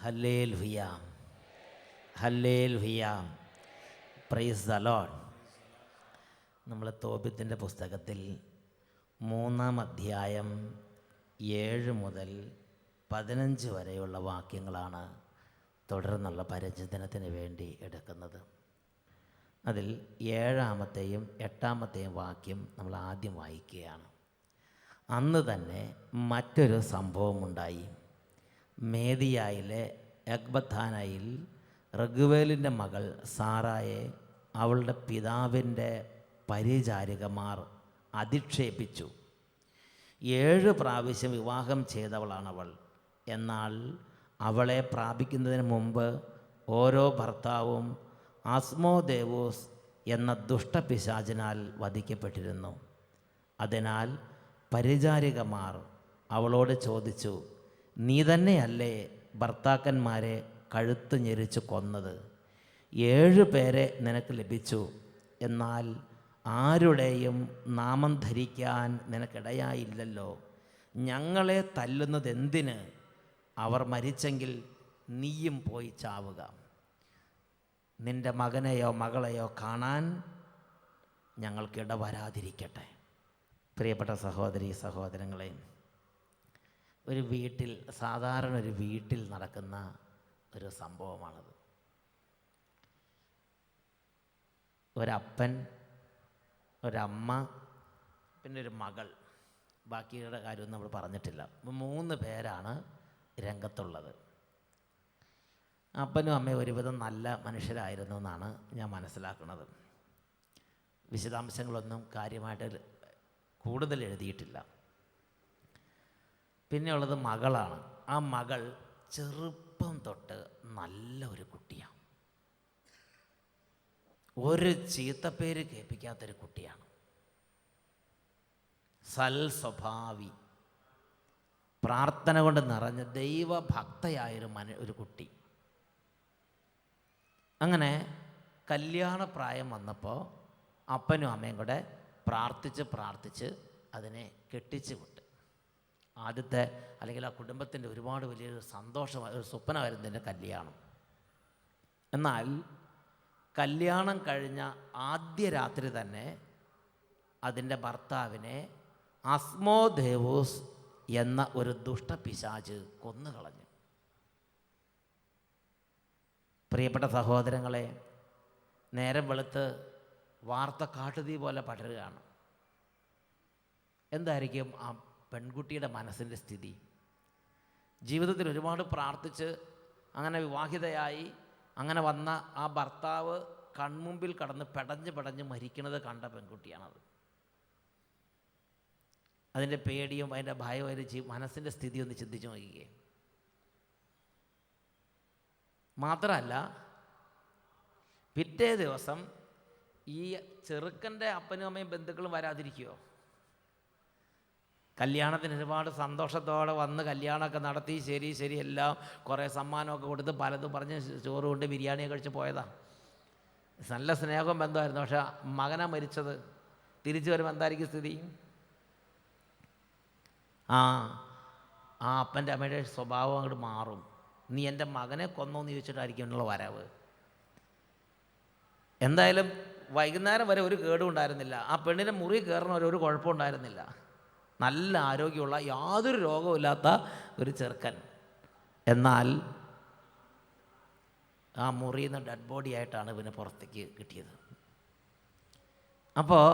Hallelujah, hallelujah, praise the Lord. നമ്മൾ തോബിത്തിൻ്റെ പുസ്തകത്തിൽ 3-ാം അധ്യായം 7 മുതൽ 15 വരെയുള്ള വാക്യങ്ങളാണ് തുടർന്നുള്ള പരിചിന്തനത്തിന് വേണ്ടി എടുക്കുന്നത്. അതിൽ 7-ാമത്തെയും 8-ാമത്തെയും വാക്യം നമ്മൾ ആദ്യം വായിക്കുകയാണ്. അന്ന് തന്നെ മറ്റൊരു സംഭവമുണ്ടായി. മേദിയായിലെ എഗ്ബഥാനയിൽ റഗുവേലിൻ്റെ മകൾ സാറായെ അവളുടെ പിതാവിൻ്റെ പരിചാരികമാർ അധിക്ഷേപിച്ചു. 7 പ്രാവശ്യം വിവാഹം ചെയ്തവളാണവൾ. എന്നാൽ അവളെ പ്രാപിക്കുന്നതിന് മുമ്പ് ഓരോ ഭർത്താവും അസ്മോദേവോസ് എന്ന ദുഷ്ടപിശാചിനാൽ വധിക്കപ്പെട്ടിരുന്നു. അതിനാൽ പരിചാരികമാർ അവളോട് ചോദിച്ചു, നീ തന്നെയല്ലേ ഭർത്താക്കന്മാരെ കഴുത്ത് ഞെരിച്ച് കൊന്നത്? 7 പേരെ നിനക്ക് ലഭിച്ചു, എന്നാൽ ആരുടെയും നാമം ധരിക്കാൻ നിനക്കിടയായില്ലല്ലോ. ഞങ്ങളെ തല്ലുന്നതെന്തിന്? അവർ മരിച്ചെങ്കിൽ നീയും പോയി ചാവുക. നിൻ്റെ മകനെയോ മകളെയോ കാണാൻ ഞങ്ങൾക്കിട വരാതിരിക്കട്ടെ. പ്രിയപ്പെട്ട സഹോദരീ സഹോദരങ്ങളെ, ഒരു വീട്ടിൽ, സാധാരണ ഒരു വീട്ടിൽ നടക്കുന്ന ഒരു സംഭവമാണത്. ഒരപ്പൻ, ഒരമ്മ, പിന്നെ ഒരു മകൾ. ബാക്കിയുടെ കാര്യമൊന്നും നമ്മൾ പറഞ്ഞിട്ടില്ല. 3 പേരാണ് രംഗത്തുള്ളത്. അപ്പനും അമ്മയും ഒരുവിധം നല്ല മനുഷ്യരായിരുന്നു എന്നാണ് ഞാൻ മനസ്സിലാക്കുന്നത്. വിശദാംശങ്ങളൊന്നും കാര്യമായിട്ട് കൂടുതൽ എഴുതിയിട്ടില്ല. പിന്നെയുള്ളത് മകളാണ്. ആ മകൾ ചെറുപ്പം തൊട്ട് നല്ല ഒരു കുട്ടിയാണ്. ഒരു ചീത്തപ്പേര് കേൾപ്പിക്കാത്തൊരു കുട്ടിയാണ്. സൽസ്വഭാവി, പ്രാർത്ഥന കൊണ്ട് നിറഞ്ഞ ദൈവഭക്തയായൊരു ഒരു കുട്ടി. അങ്ങനെ കല്യാണപ്രായം വന്നപ്പോൾ അപ്പനും അമ്മയും കൂടെ പ്രാർത്ഥിച്ച് അതിനെ കെട്ടിച്ചു വിട്ടു. ആദ്യത്തെ, അല്ലെങ്കിൽ ആ കുടുംബത്തിൻ്റെ ഒരുപാട് വലിയൊരു സന്തോഷമായ ഒരു സ്വപ്നമായിരുന്നു ഇതിൻ്റെ കല്യാണം. എന്നാൽ കല്യാണം കഴിഞ്ഞ ആദ്യ രാത്രി തന്നെ അതിൻ്റെ ഭർത്താവിനെ അസ്മോദേവോസ് എന്ന ഒരു ദുഷ്ടപിശാച് കൊന്നുകളഞ്ഞു. പ്രിയപ്പെട്ട സഹോദരങ്ങളെ, നേരം വെളുത്ത് വാർത്ത കാട്ടുതീ പോലെ പടരുകയാണ്. എന്തായിരിക്കും ആ പെൺകുട്ടിയുടെ മനസ്സിൻ്റെ സ്ഥിതി? ജീവിതത്തിൽ ഒരുപാട് പ്രാർത്ഥിച്ച് അങ്ങനെ വിവാഹിതയായി അങ്ങനെ വന്ന ആ ഭർത്താവ് കൺമുമ്പിൽ കടന്ന് പെടഞ്ഞ് മരിക്കുന്നത് കണ്ട പെൺകുട്ടിയാണത്. അതിൻ്റെ പേടിയും അതിൻ്റെ ഭയവും അതിൻ്റെ മനസ്സിൻ്റെ സ്ഥിതി ഒന്ന് ചിന്തിച്ച് നോക്കിക്കേ. മാത്രമല്ല, പിറ്റേ ദിവസം ഈ ചെറുക്കൻ്റെ അപ്പനും അമ്മയും ബന്ധുക്കളും വരാതിരിക്കുമോ? കല്യാണത്തിന് ഒരുപാട് സന്തോഷത്തോടെ വന്ന് കല്യാണമൊക്കെ നടത്തി ശരി എല്ലാം കുറേ സമ്മാനമൊക്കെ കൊടുത്ത് പലതും പറഞ്ഞ് ചോറ് കൊണ്ട് ബിരിയാണിയൊക്കെ കഴിച്ച് പോയതാ. നല്ല സ്നേഹവും ബന്ധമായിരുന്നു. പക്ഷെ മകനാ മരിച്ചത്. തിരിച്ചു വരുമ്പോൾ എന്തായിരിക്കും സ്ഥിതി? ആ അപ്പൻ്റെ അമ്മയുടെ സ്വഭാവം അങ്ങോട്ട് മാറും. നീ എൻ്റെ മകനെ കൊന്നോന്ന് ചോദിച്ചിട്ടായിരിക്കും എന്നുള്ള വരവ്. എന്തായാലും വൈകുന്നേരം വരെ ഒരു കേടും ഉണ്ടായിരുന്നില്ല. ആ പെണ്ണിൻ്റെ മുറി കയറുന്ന ഒരു കുഴപ്പമുണ്ടായിരുന്നില്ല. നല്ല ആരോഗ്യമുള്ള, യാതൊരു രോഗമില്ലാത്ത ഒരു ചെറുക്കൻ. എന്നാൽ ആ മുറിയിൽ നിന്ന് ഡെഡ് ബോഡി ആയിട്ടാണ് ഇവന് പുറത്തേക്ക് കിട്ടിയത്. അപ്പോൾ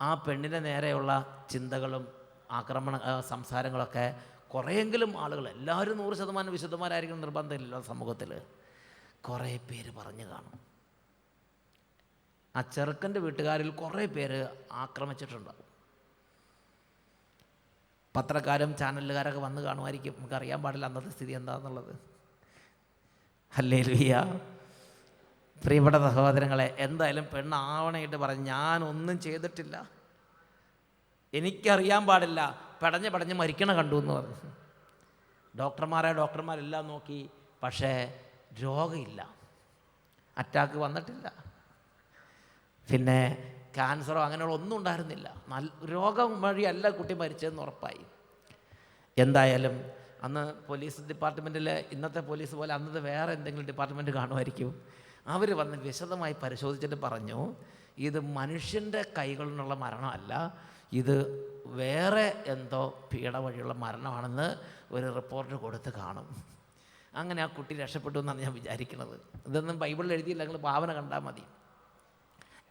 ആ പെണ്ണിൻ്റെ നേരെയുള്ള ചിന്തകളും സംസാരങ്ങളൊക്കെ കുറേയെങ്കിലും ആളുകൾ, എല്ലാവരും 100% വിശുദ്ധന്മാരായിരിക്കണം നിർബന്ധമില്ലല്ലോ സമൂഹത്തിൽ, കുറേ പേര് പറഞ്ഞു കാണും. ആ ചെറുക്കൻ്റെ വീട്ടുകാരിൽ കുറേ പേര് ആക്രമിച്ചിട്ടുണ്ടാവും. പത്രക്കാരും ചാനലുകാരൊക്കെ വന്ന് കാണുമായിരിക്കും. നമുക്കറിയാൻ പാടില്ല അന്നത്തെ സ്ഥിതി എന്താണെന്നുള്ളത്. ഹല്ലേലൂയ. പ്രിയപ്പെട്ട സഹോദരങ്ങളെ, എന്തായാലും പെണ്ണാവണയിട്ട് പറഞ്ഞ് ഞാനൊന്നും ചെയ്തിട്ടില്ല, എനിക്കറിയാൻ പാടില്ല, പടഞ്ഞ് മരിക്കണ കണ്ടു എന്ന് പറഞ്ഞു. ഡോക്ടർമാരെല്ലാം നോക്കി, പക്ഷേ രോഗമില്ല, അറ്റാക്ക് വന്നിട്ടില്ല, പിന്നെ ക്യാൻസറോ അങ്ങനെയുള്ള ഒന്നും ഉണ്ടായിരുന്നില്ല. രോഗം വഴിയല്ല കുട്ടി മരിച്ചതെന്ന് ഉറപ്പായി. എന്തായാലും അന്ന് പോലീസ് ഡിപ്പാർട്ട്മെൻറ്റിൽ ഇന്നത്തെ പോലീസ് പോലെ അന്നത്തെ വേറെ എന്തെങ്കിലും ഡിപ്പാർട്ട്മെൻറ്റ് കാണുമായിരിക്കും. അവർ വന്ന് വിശദമായി പരിശോധിച്ചിട്ട് പറഞ്ഞു, ഇത് മനുഷ്യൻ്റെ കൈകളിൽ നിന്നുള്ള മരണമല്ല, ഇത് വേറെ എന്തോ പീഡ വഴിയുള്ള മരണമാണെന്ന് ഒരു റിപ്പോർട്ട് കൊടുത്ത് കാണും. അങ്ങനെ ആ കുട്ടി രക്ഷപ്പെട്ടു എന്നാണ് ഞാൻ വിചാരിക്കുന്നത്. ഇതൊന്നും ബൈബിളിൽ എഴുതിയില്ല, നിങ്ങൾ ഭാവന കണ്ടാൽ മതി.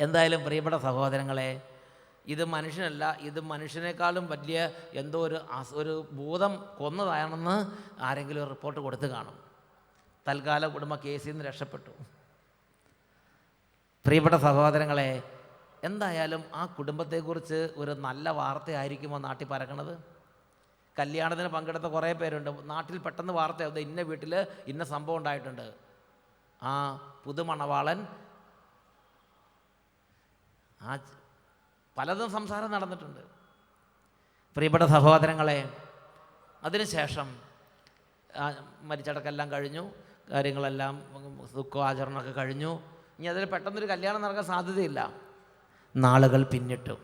എന്തായാലും പ്രിയപ്പെട്ട സഹോദരങ്ങളെ, ഇത് മനുഷ്യനല്ല, ഇത് മനുഷ്യനേക്കാളും വലിയ എന്തോ ഒരു ഭൂതം കൊന്നതാണെന്ന് ആരെങ്കിലും ഒരു റിപ്പോർട്ട് കൊടുത്ത് കാണും. തൽക്കാല കുടുംബ കേസിൽ നിന്ന് രക്ഷപ്പെട്ടു. പ്രിയപ്പെട്ട സഹോദരങ്ങളെ, എന്തായാലും ആ കുടുംബത്തെക്കുറിച്ച് ഒരു നല്ല വാർത്തയായിരിക്കുമോ നാട്ടിൽ പരക്കണത്? കല്യാണത്തിന് പങ്കെടുത്ത കുറേ പേരുണ്ട്. നാട്ടിൽ പെട്ടെന്ന് വാർത്തയാവും, ഇന്ന വീട്ടിൽ ഇന്ന സംഭവം ഉണ്ടായിട്ടുണ്ട്, ആ പുതുമണവാളൻ, ആ പലതും സംസാരം നടന്നിട്ടുണ്ട്. പ്രിയപ്പെട്ട സഹോദരങ്ങളെ, അതിനുശേഷം മരിച്ചടക്കെല്ലാം കഴിഞ്ഞു, കാര്യങ്ങളെല്ലാം ദുഃഖാചരണമൊക്കെ കഴിഞ്ഞു. ഇനി അതിൽ പെട്ടെന്നൊരു കല്യാണം നടക്കാൻ സാധ്യതയില്ല. നാളുകൾ പിന്നിട്ടു,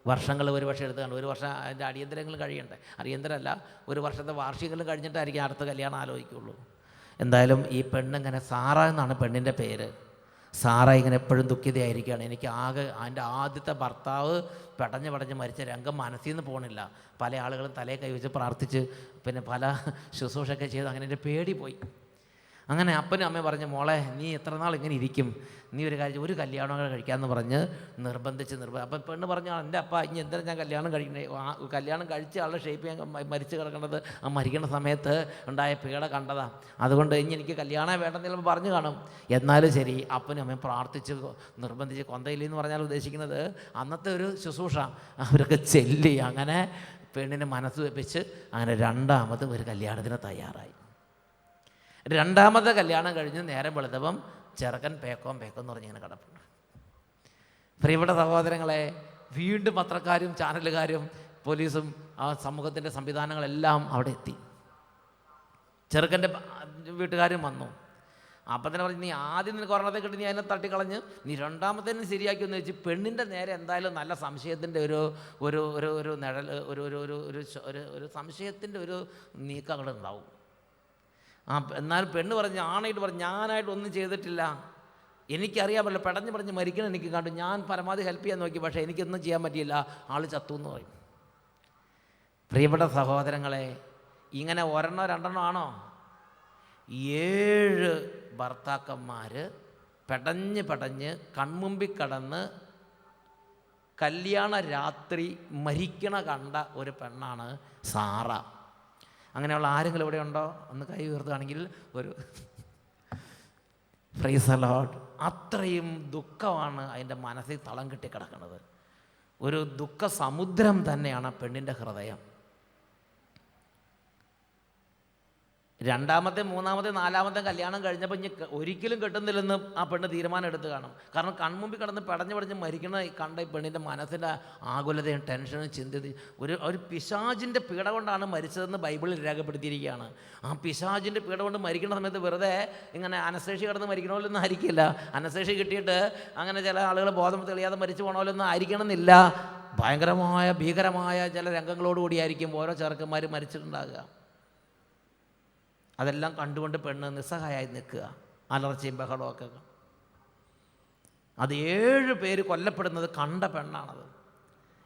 വർഷങ്ങൾ ഒരു വർഷം എടുത്ത് കണ്ടു. ഒരു വർഷം അതിൻ്റെ അടിയന്തരങ്ങൾ കഴിയണ്ടേ, അടിയന്തരമല്ല, ഒരു വർഷത്തെ വാർഷികങ്ങൾ കഴിഞ്ഞിട്ടായിരിക്കും അടുത്ത കല്യാണം ആലോചിക്കുള്ളൂ. എന്തായാലും ഈ പെണ്ണിങ്ങനെ സാറ എന്നാണ് പെണ്ണിൻ്റെ പേര്. സാറ ഇങ്ങനെ എപ്പോഴും ദുഃഖിതയായിരിക്കുകയാണ്. എനിക്ക് ആകെ എൻ്റെ ആദ്യത്തെ ഭർത്താവ് പടഞ്ഞ് മരിച്ച രംഗം മനസ്സിൽ നിന്ന് പോകണില്ല. പല ആളുകളും തലയെ കൈവച്ച് പ്രാർത്ഥിച്ച് പിന്നെ പല ശുശ്രൂഷയൊക്കെ ചെയ്ത് അങ്ങനെ എൻ്റെ പേടി പോയി. അങ്ങനെ അപ്പനും അമ്മയും പറഞ്ഞു, മോളെ നീ എത്ര നാൾ ഇങ്ങനെ ഇരിക്കും, നീ ഒരു കല്യാണം കഴിക്കാമെന്ന് പറഞ്ഞ് നിർബന്ധിച്ച് അപ്പം പെണ്ണ് പറഞ്ഞു, എൻ്റെ അപ്പ ഇനി എന്തിനാണ് ഞാൻ കല്യാണം കഴിക്കണേ, കല്യാണം കഴിച്ച ആളുടെ ഷേപ്പ് ഞാൻ മരിച്ച് കിടക്കേണ്ടത് ആ മരിക്കുന്ന സമയത്ത് ഉണ്ടായ പീഡ കണ്ടതാ, അതുകൊണ്ട് ഇനി എനിക്ക് കല്യാണം വേണ്ടെന്ന് ചിലപ്പോൾ പറഞ്ഞു കാണും. എന്നാലും ശരി, അപ്പനും അമ്മയും പ്രാർത്ഥിച്ച് നിർബന്ധിച്ച്, കൊന്തയില്ല എന്ന് പറഞ്ഞാൽ ഉദ്ദേശിക്കുന്നത് അന്നത്തെ ഒരു ശുശ്രൂഷ അവരൊക്കെ ചെല്ലി അങ്ങനെ പെണ്ണിനെ മനസ്സ് വെപ്പിച്ച് അങ്ങനെ രണ്ടാമത് ഒരു കല്യാണത്തിന് തയ്യാറായി. രണ്ടാമത്തെ കല്യാണം കഴിഞ്ഞ് നേരം വെളുത്തപ്പം ചെറുക്കൻ പേക്കോം എന്ന് പറഞ്ഞിങ്ങനെ കിടപ്പുണ്ട്. പ്രിയപ്പെട്ട സഹോദരങ്ങളെ, വീണ്ടും പത്രക്കാരും ചാനലുകാരും പോലീസും ആ സമൂഹത്തിൻ്റെ സംവിധാനങ്ങളെല്ലാം അവിടെ എത്തി. ചെറുക്കൻ്റെ വീട്ടുകാരും വന്നു. അപ്പം തന്നെ പറഞ്ഞു, നീ ആദ്യം നിനക്ക് ഒരെണ്ണത്തെ കിട്ടി, നീ അതിനെ തട്ടിക്കളഞ്ഞ് നീ രണ്ടാമത്തേനും ശരിയാക്കി എന്ന് വെച്ച് പെണ്ണിൻ്റെ നേരെ എന്തായാലും നല്ല സംശയത്തിൻ്റെ ഒരു നിഴൽ ഒരു സംശയത്തിൻ്റെ ഒരു നീക്കങ്ങളുണ്ടാവും. എന്നാൽ പെണ്ണ് പറഞ്ഞ് ആണായിട്ട് പറഞ്ഞു, ഞാനായിട്ടൊന്നും ചെയ്തിട്ടില്ല, എനിക്കറിയാൻ പറ്റില്ല, പടഞ്ഞ് മരിക്കണം എനിക്ക് കണ്ടു, ഞാൻ പരമാവധി ഹെൽപ്പ് ചെയ്യാൻ നോക്കി, പക്ഷേ എനിക്കൊന്നും ചെയ്യാൻ പറ്റിയില്ല, ആൾ ചത്തു എന്ന് പറയും. പ്രിയപ്പെട്ട സഹോദരങ്ങളെ, ഇങ്ങനെ ഒരെണ്ണോ രണ്ടെണ്ണോ ആണോ, 7 ഭർത്താക്കന്മാർ പടഞ്ഞ് കൺമുമ്പിൽ കടന്ന് കല്യാണ രാത്രി മരിക്കണ കണ്ട ഒരു പെണ്ണാണ് സാറ. അങ്ങനെയുള്ള ആരെങ്കിലും ഇവിടെ ഉണ്ടോ? ഒന്ന് കൈ ഉയർത്തുകയാണെങ്കിൽ ഒരു പ്രൈസ് ദി ലോർഡ്. അത്രയും ദുഃഖമാണ് അതിൻ്റെ മനസ്സിൽ തളം കെട്ടി കിടക്കുന്നത്. ഒരു ദുഃഖ സമുദ്രം തന്നെയാണ് ആ പെണ്ണിൻ്റെ ഹൃദയം. രണ്ടാമത്തെ മൂന്നാമത്തെ നാലാമത്തെ കല്യാണം കഴിഞ്ഞപ്പോൾ ഇനി ഒരിക്കലും കെട്ടുന്നില്ലെന്ന് ആ പെണ്ണ് തീരുമാനം എടുത്ത് കാണും. കാരണം കൺമുമ്പിൽ കിടന്ന് പടഞ്ഞ് മരിക്കണ കണ്ട ഈ പെണ്ണിൻ്റെ മനസ്സിൻ്റെ ആകുലതയും ടെൻഷനും ചിന്തയും ഒരു പിശാചിൻ്റെ പീഡ കൊണ്ടാണ് മരിച്ചതെന്ന് ബൈബിളിൽ രേഖപ്പെടുത്തിയിരിക്കുകയാണ്. ആ പിശാചിൻ്റെ പീഡ കൊണ്ട് മരിക്കുന്ന സമയത്ത് വെറുതെ ഇങ്ങനെ അനസ്തേഷ്യ കിടന്ന് മരിക്കണമല്ലൊന്നും ആയിരിക്കില്ല. അനസ്തേഷ്യ കിട്ടിയിട്ട് അങ്ങനെ ചില ആളുകൾ ബോധം തെളിയാതെ മരിച്ചു പോകണമല്ലൊന്നും ആയിരിക്കണമെന്നില്ല. ഭീകരമായ ചില രംഗങ്ങളോടുകൂടിയായിരിക്കും ഓരോ ചെറുക്കന്മാർ മരിച്ചിട്ടുണ്ടാകുക. അതെല്ലാം കണ്ടുകൊണ്ട് പെണ്ണ് നിസ്സഹായായി നിൽക്കുക, അലർച്ചയും ബഹളമൊക്കെ. അത് 7 പേര് കൊല്ലപ്പെടുന്നത് കണ്ട പെണ്ണാണത്.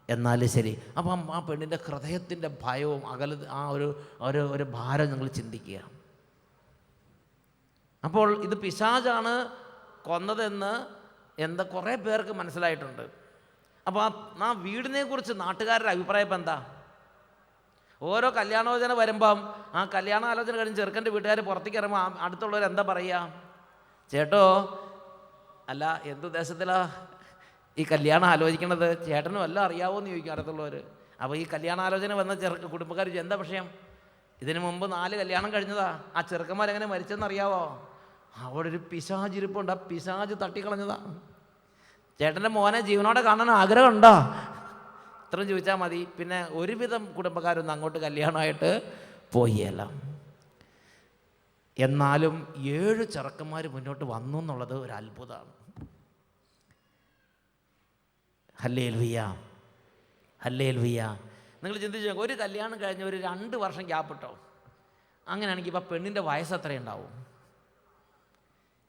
എന്നാലും ശരി, അപ്പം ആ പെണ്ണിൻ്റെ ഹൃദയത്തിൻ്റെ ഭയവും ആ ഒരു ഭാരം നിങ്ങൾ ചിന്തിക്കുക. അപ്പോൾ ഇത് പിശാചാണ് കൊന്നതെന്ന് കുറേ പേർക്ക് മനസ്സിലായിട്ടുണ്ട്. അപ്പോൾ ആ വീടിനെ കുറിച്ച് നാട്ടുകാരുടെ അഭിപ്രായം ഇപ്പം എന്താ? ഓരോ കല്യാണാലോചന വരുമ്പം ആ കല്യാണാലോചന കഴിഞ്ഞ് ചെറുക്കൻ്റെ വീട്ടുകാർ പുറത്തേക്ക് ഇറങ്ങുമ്പോൾ അടുത്തുള്ളവർ എന്താ പറയുക? ചേട്ടോ, അല്ല എന്തുദ്ദേശത്തിലാ ഈ കല്യാണം ആലോചിക്കണത്, ചേട്ടനും എല്ലാം അറിയാവോ എന്ന് ചോദിക്കും അടുത്തുള്ളവർ. അപ്പോൾ ഈ കല്യാണാലോചന വന്ന കുടുംബക്കാർ ചോദിച്ചു, എന്താ വിഷയം? ഇതിനു മുമ്പ് 4 കല്യാണം കഴിഞ്ഞതാ, ആ ചെറുക്കന്മാരെങ്ങനെ മരിച്ചെന്നറിയാവോ? അവിടെ ഒരു പിശാചിരിപ്പുണ്ട്, ആ പിശാച് തട്ടിക്കളഞ്ഞതാ. ചേട്ടൻ്റെ മോനെ ജീവനോടെ കാണാൻ ആഗ്രഹമുണ്ടോ? ഇത്രയും ചോദിച്ചാൽ മതി. പിന്നെ ഒരുവിധം കുടുംബക്കാരൊന്നും അങ്ങോട്ട് കല്യാണമായിട്ട് പോയില്ല. എന്നാലും 7 ചെറുക്കന്മാർ മുന്നോട്ട് വന്നു എന്നുള്ളത് ഒരു അത്ഭുതമാണ്. Hallelujah, hallelujah. നിങ്ങൾ ചിന്തിച്ചു, ഒരു കല്യാണം കഴിഞ്ഞ് ഒരു 2 വർഷം ഗ്യാപ്പ് ഇട്ടോ, അങ്ങനെയാണെങ്കിൽ ഇപ്പം പെണ്ണിൻ്റെ വയസ്സ് എത്രയുണ്ടാവും?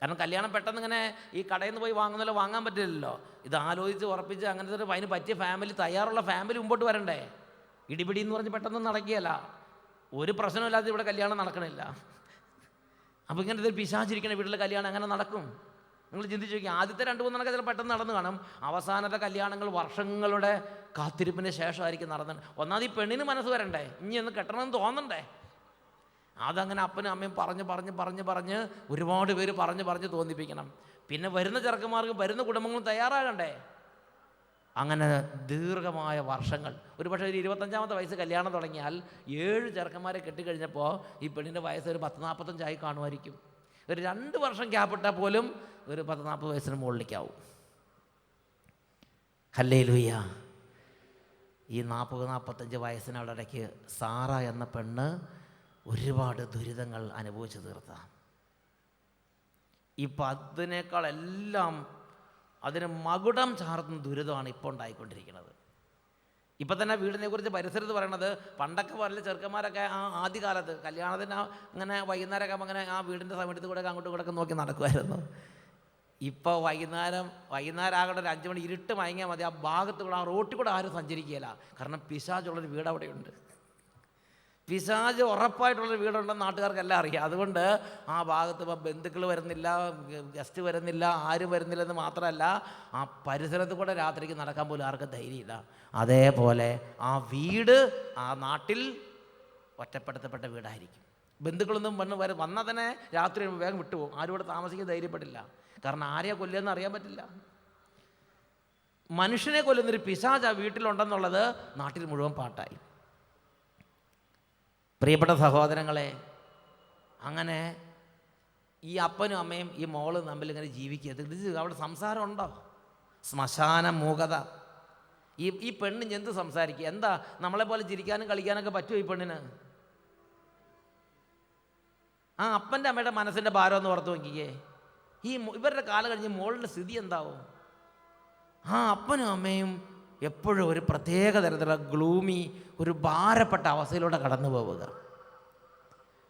കാരണം കല്യാണം പെട്ടെന്ന് ഇങ്ങനെ ഈ കടയിൽ നിന്ന് പോയി വാങ്ങുന്നല്ലോ വാങ്ങാൻ പറ്റില്ലല്ലോ. ഇത് ആലോചിച്ച് ഉറപ്പിച്ച് അങ്ങനത്തെ ഒരു അതിന് പറ്റിയ ഫാമിലി, തയ്യാറുള്ള ഫാമിലി മുമ്പോട്ട് വരണ്ടേ? ഇടിപിടി എന്ന് പറഞ്ഞ് പെട്ടെന്ന് നടക്കുകയല്ല. ഒരു പ്രശ്നമില്ലാതെ ഇവിടെ കല്യാണം നടക്കണില്ല. അപ്പോൾ ഇങ്ങനത്തെ പിശാചിരിക്കണ വീട്ടിലെ കല്യാണം എങ്ങനെ നടക്കും? നിങ്ങൾ ചിന്തിച്ച് നോക്കി. ആദ്യത്തെ 2-3 ചില പെട്ടെന്ന് നടന്നു കാണും. അവസാനത്തെ കല്യാണങ്ങൾ വർഷങ്ങളുടെ കാത്തിരിപ്പിന് ശേഷമായിരിക്കും നടന്നത്. ഒന്നാമത് ഈ പെണ്ണിന് മനസ്സ് വരണ്ടേ, ഇനി ഒന്ന് കെട്ടണമെന്ന് തോന്നണ്ടേ? അതങ്ങനെ അപ്പനും അമ്മയും പറഞ്ഞ് ഒരുപാട് പേര് പറഞ്ഞ് തോന്നിപ്പിക്കണം. പിന്നെ വരുന്ന ചെറുക്കന്മാർക്ക്, വരുന്ന കുടുംബങ്ങളും തയ്യാറാകണ്ടേ? അങ്ങനെ ദീർഘമായ വർഷങ്ങൾ, ഒരു പക്ഷേ ഒരു 25-ാമത്തെ വയസ്സ് കല്യാണം തുടങ്ങിയാൽ 7 ചെറുക്കന്മാരെ കെട്ടിക്കഴിഞ്ഞപ്പോൾ ഈ പെണ്ണിൻ്റെ വയസ്സ് ഒരു 10-45 കാണുമായിരിക്കും. ഒരു 2 വർഷം ഗ്യാപ്പിട്ടാൽ പോലും ഒരു 10-40 വയസ്സിന് മുകളിലേക്കാവും. ഹല്ലേലൂയ. ഈ 40-45 വയസ്സിനിടയ്ക്ക് സാറ എന്ന പെണ്ണ് ഒരുപാട് ദുരിതങ്ങൾ അനുഭവിച്ചു തീർത്ത. ഇപ്പം അതിനേക്കാളെല്ലാം അതിന് മകുടം ചാർത്തുന്ന ദുരിതമാണ് ഇപ്പോൾ ഉണ്ടായിക്കൊണ്ടിരിക്കുന്നത്. ഇപ്പം തന്നെ വീടിനെക്കുറിച്ച് പരിസരത്ത് പറയണത്, പണ്ടൊക്കെ വല്ല ചെറുക്കന്മാരൊക്കെ ആ ആദ്യകാലത്ത് കല്യാണത്തിന് അങ്ങനെ വൈകുന്നേരമൊക്കെ അങ്ങനെ ആ വീടിൻ്റെ സമയത്ത് കൂടെ അങ്ങോട്ടും കൂടെ നോക്കി നടക്കുമായിരുന്നു. ഇപ്പോൾ വൈകുന്നേരം ആകേണ്ട ഒരു 5 മണി ഇരുട്ട് മയങ്ങിയാൽ മതി, ആ ഭാഗത്ത് കൂടെ, ആ റോട്ടിൽ കൂടെ ആരും സഞ്ചരിക്കുകയില്ല. കാരണം പിശാചുള്ളൊരു വീട് അവിടെയുണ്ട്. പിശാച് ഉറപ്പായിട്ടുള്ളൊരു വീടുണ്ടെന്ന് നാട്ടുകാർക്കെല്ലാം അറിയാം. അതുകൊണ്ട് ആ ഭാഗത്ത് ഇപ്പോൾ ബന്ധുക്കൾ വരുന്നില്ല, ഗസ്റ്റ് വരുന്നില്ല, ആരും വരുന്നില്ലെന്ന് മാത്രമല്ല, ആ പരിസരത്ത് കൂടെ രാത്രിക്ക് നടക്കാൻ പോലും ആർക്കും ധൈര്യമില്ല. അതേപോലെ ആ വീട് ആ നാട്ടിൽ ഒറ്റപ്പെടുത്തപ്പെട്ട വീടായിരിക്കും. ബന്ധുക്കളൊന്നും വന്നാൽ തന്നെ രാത്രി വേഗം വിട്ടുപോകും. ആരും ഇവിടെ താമസിക്കാൻ ധൈര്യപ്പെടില്ല. കാരണം ആരെയാ കൊല്ലുകയെന്ന് അറിയാൻ പറ്റില്ല. മനുഷ്യനെ കൊല്ലുന്നൊരു പിശാച് ആ വീട്ടിലുണ്ടെന്നുള്ളത് നാട്ടിൽ മുഴുവൻ പാട്ടായി. പ്രിയപ്പെട്ട സഹോദരങ്ങളെ, അങ്ങനെ ഈ അപ്പനും അമ്മയും ഈ മോളും തമ്മിൽ ഇങ്ങനെ ജീവിക്കുക. ഇത് അവിടെ സംസാരം ഉണ്ടോ? ശ്മശാന മൂകത. ഈ പെണ്ണ് എന്ത് സംസാരിക്കുക? എന്താ നമ്മളെപ്പോലെ ചിരിക്കാനും കളിക്കാനൊക്കെ പറ്റുമോ ഈ പെണ്ണിന്? ആ അപ്പൻ്റെ അമ്മയുടെ മനസ്സിൻ്റെ ഭാരം ഒന്ന് ഓർത്ത് നോക്കിക്കേ. ഇവരുടെ കാലം കഴിഞ്ഞ് മോളുടെ സ്ഥിതി എന്താവും? ആ അപ്പനും അമ്മയും എപ്പോഴും ഒരു പ്രത്യേക തരത്തിലുള്ള ഗ്ലൂമി, ഒരു ഭാരപ്പെട്ട അവസ്ഥയിലൂടെ കടന്നു പോവുക.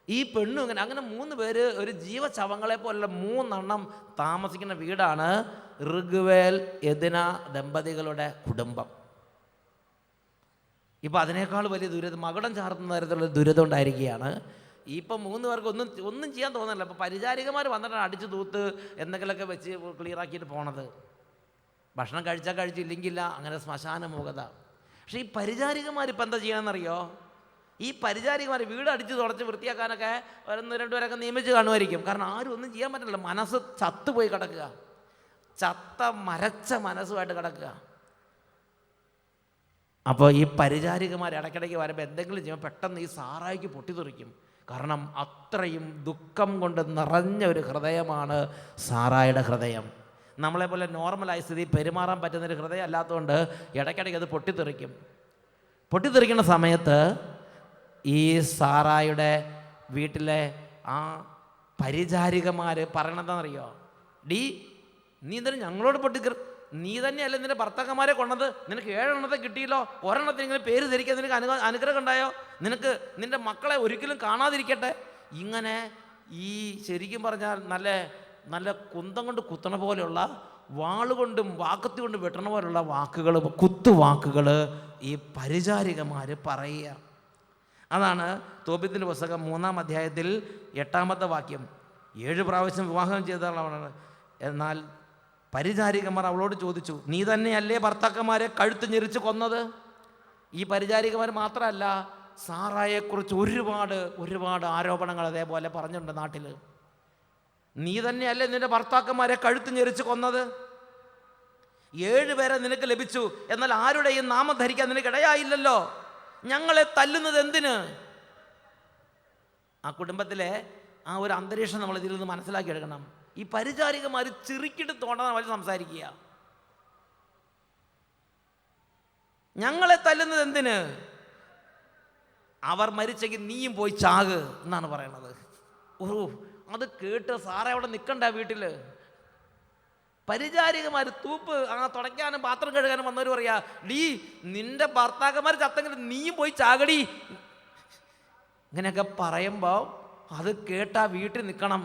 ഈ പെണ്ണും അങ്ങനെ 3 പേര് ഒരു ജീവശവങ്ങളെ പോലുള്ള 3 താമസിക്കുന്ന വീടാണ് ഋഗ്വേൽ യദിന ദമ്പതികളുടെ കുടുംബം. ഇപ്പം അതിനേക്കാൾ വലിയ ദുരിതം, മകുടം ചാർത്തുന്ന തരത്തിലുള്ള ദുരിതം ഉണ്ടായിരിക്കുകയാണ്. ഇപ്പം 3 പേർക്ക് ഒന്നും ചെയ്യാൻ തോന്നുന്നില്ല. അപ്പോൾ പരിചാരികമാർ വന്നിട്ടാണ് അടിച്ചു തൂത്ത് എന്തെങ്കിലുമൊക്കെ വെച്ച് ക്ലിയറാക്കിയിട്ട് പോണത്. ഭക്ഷണം കഴിച്ചില്ലെങ്കില്ല, അങ്ങനെ ശ്മശാന മൂകത. പക്ഷേ ഈ പരിചാരികമാരിപ്പോൾ എന്താ ചെയ്യണമെന്നറിയോ? ഈ പരിചാരികമാർ വീട് അടിച്ച് തുടച്ച് വൃത്തിയാക്കാനൊക്കെ 1-2 പേരൊക്കെ നിയമിച്ച് കാണുമായിരിക്കും. കാരണം ആരും ഒന്നും ചെയ്യാൻ പറ്റില്ല. മനസ്സ് ചത്തുപോയി കിടക്കുക, മരച്ച മനസ്സുമായിട്ട് കിടക്കുക. അപ്പോൾ ഈ പരിചാരികമാർ ഇടയ്ക്കിടയ്ക്ക് വരുമ്പോൾ എന്തെങ്കിലും ചെയ്യുമ്പോൾ പെട്ടെന്ന് ഈ സാറായിക്ക് പൊട്ടിത്തെറിക്കും. കാരണം അത്രയും ദുഃഖം കൊണ്ട് നിറഞ്ഞ ഒരു ഹൃദയമാണ് സാറായുടെ ഹൃദയം. നമ്മളെപ്പോലെ നോർമലായ സ്ഥിതി പെരുമാറാൻ പറ്റുന്നൊരു ഹൃദയം അല്ലാത്തതുകൊണ്ട് ഇടയ്ക്കിടയ്ക്ക് അത് പൊട്ടിത്തെറിക്കുന്ന സമയത്ത് ഈ സാറായുടെ വീട്ടിലെ ആ പരിചാരികമാർ പറയണതെന്നറിയോ? നീ എന്തിനും ഞങ്ങളോട് നീ തന്നെയല്ലേ നിൻ്റെ ഭർത്താക്കന്മാരെ കൊണ്ടത്? നിനക്ക് 7 എണ്ണത്തെ കിട്ടിയല്ലോ, ഒരെണ്ണത്തിന് ഇങ്ങനെ പേര് ധരിക്കാൻ നിനക്ക് അനുഗ്രഹം ഉണ്ടായോ? നിനക്ക് നിൻ്റെ മക്കളെ ഒരിക്കലും കാണാതിരിക്കട്ടെ. ഇങ്ങനെ ഈ ശരിക്കും പറഞ്ഞാൽ നല്ല കുന്തം കൊണ്ട് കുത്തണ പോലെയുള്ള, വാളുകൊണ്ടും വാക്കത്തി കൊണ്ടും വെട്ടണ പോലുള്ള വാക്കുകൾ, കുത്തുവാക്കുകൾ ഈ പരിചാരികമാർ പറയുക. അതാണ് തോബിത്തിൻ്റെ പുസ്തകം 3-ാം അധ്യായത്തിൽ 8-ാമത്തെ വാക്യം. 7 പ്രാവശ്യം വിവാഹം ചെയ്തവളാണ്. എന്നാൽ പരിചാരികമാർ അവളോട് ചോദിച്ചു, നീ തന്നെയല്ലേ ഭർത്താക്കന്മാരെ കഴുത്ത് ഞെരിച്ച് കൊന്നത്? ഈ പരിചാരികമാർ മാത്രമല്ല, സാറായെക്കുറിച്ച് ഒരുപാട് ആരോപണങ്ങൾ അതേപോലെ പറഞ്ഞിട്ടുണ്ട് നാട്ടിൽ. നീ തന്നെയല്ലേ നിന്റെ ഭർത്താക്കന്മാരെ കഴുത്ത് ഞെരിച്ച് കൊന്നത്? 7 പേരെ നിനക്ക് ലഭിച്ചു, എന്നാൽ ആരുടെയും നാമം ധരിക്കാൻ നിനക്ക് ഇടയായില്ലല്ലോ. ഞങ്ങളെ തല്ലുന്നത് എന്തിന്? ആ കുടുംബത്തിലെ ആ ഒരു അന്തരീക്ഷം നമ്മൾ ഇതിൽ നിന്ന് മനസ്സിലാക്കിയെടുക്കണം. ഈ പരിചാരികമാർ ചിറിക്കിട്ട് തോണ്ടാൻ അവർ സംസാരിക്കുക. ഞങ്ങളെ തല്ലുന്നത് എന്തിന്? അവർ മരിച്ചെങ്കിൽ നീയും പോയി ചാക് എന്നാണ് പറയണത്. അത് കേട്ട് സാറേ അവിടെ നിൽക്കണ്ട വീട്ടിൽ. പരിചാരികമാർ തുടയ്ക്കാനും പാത്രം കഴുകാനും വന്നവർ പറയാ, നിന്റെ ഭർത്താക്കന്മാർ ചത്തെങ്കിൽ നീയും പോയി ചാകടി. ഇങ്ങനെയൊക്കെ പറയുമ്പോൾ അത് കേട്ടാ വീട്ടിൽ നിൽക്കണം.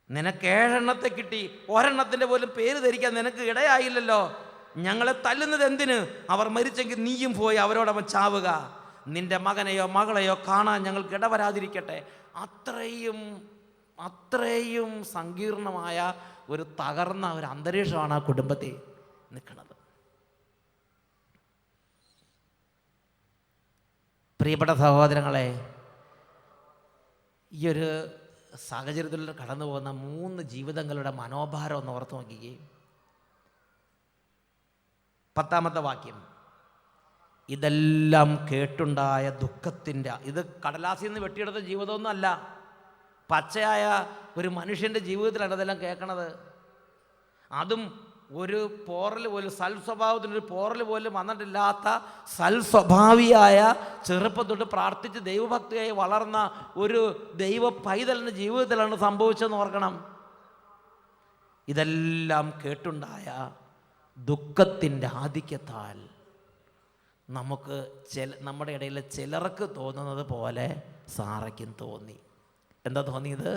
നിനക്ക് 7 എണ്ണത്തെ കിട്ടി, ഒരെണ്ണത്തിൻ്റെ പോലും പേര് ധരിക്കാൻ നിനക്ക് ഇടയായില്ലല്ലോ. ഞങ്ങളെ തല്ലുന്നത് എന്തിന്? അവർ മരിച്ചെങ്കിൽ നീയും പോയി അവരോടൊപ്പം ചാവുക. നിന്റെ മകനെയോ മകളെയോ കാണാൻ ഞങ്ങൾക്ക് ഇടവരാതിരിക്കട്ടെ. അത്രയും സങ്കീർണമായ ഒരു തകർന്ന ഒരു അന്തരീക്ഷമാണ് ആ കുടുംബത്തിൽ നിൽക്കുന്നത്. പ്രിയപ്പെട്ട സഹോദരങ്ങളെ, ഈ ഒരു സാഹചര്യത്തിൽ കടന്നു പോകുന്ന 3 ജീവിതങ്ങളുടെ മനോഭാരം ഒന്ന് ഓർത്ത് നോക്കുകയും. 10ാമത്തെ വാക്യം, ഇതെല്ലാം കേട്ടുണ്ടായ ദുഃഖത്തിൻ്റെ, ഇത് കടലാസിൽ നിന്ന് വെട്ടിയെടുത്ത ജീവിതമൊന്നും അല്ല, പച്ചയായ ഒരു മനുഷ്യൻ്റെ ജീവിതത്തിലാണ് ഇതെല്ലാം കേൾക്കണത്. അതും ഒരു പോറൽ പോലും, സൽസ്വഭാവത്തിനൊരു പോറൽ പോലും വന്നിട്ടില്ലാത്ത സൽസ്വഭാവിയായ ചെറുപ്പം തൊട്ട് പ്രാർത്ഥിച്ച് ദൈവഭക്തിയായി വളർന്ന ഒരു ദൈവ പൈതലിൻ്റെ ജീവിതത്തിലാണ് സംഭവിച്ചതെന്ന് ഓർക്കണം. ഇതെല്ലാം കേട്ടുണ്ടായ ദുഃഖത്തിൻ്റെ ആധിക്യത്താൽ നമുക്ക് നമ്മുടെ ഇടയിൽ ചിലർക്ക് തോന്നുന്നത് പോലെ സാറയ്ക്കും തോന്നി. എന്താ തോന്നിയത്?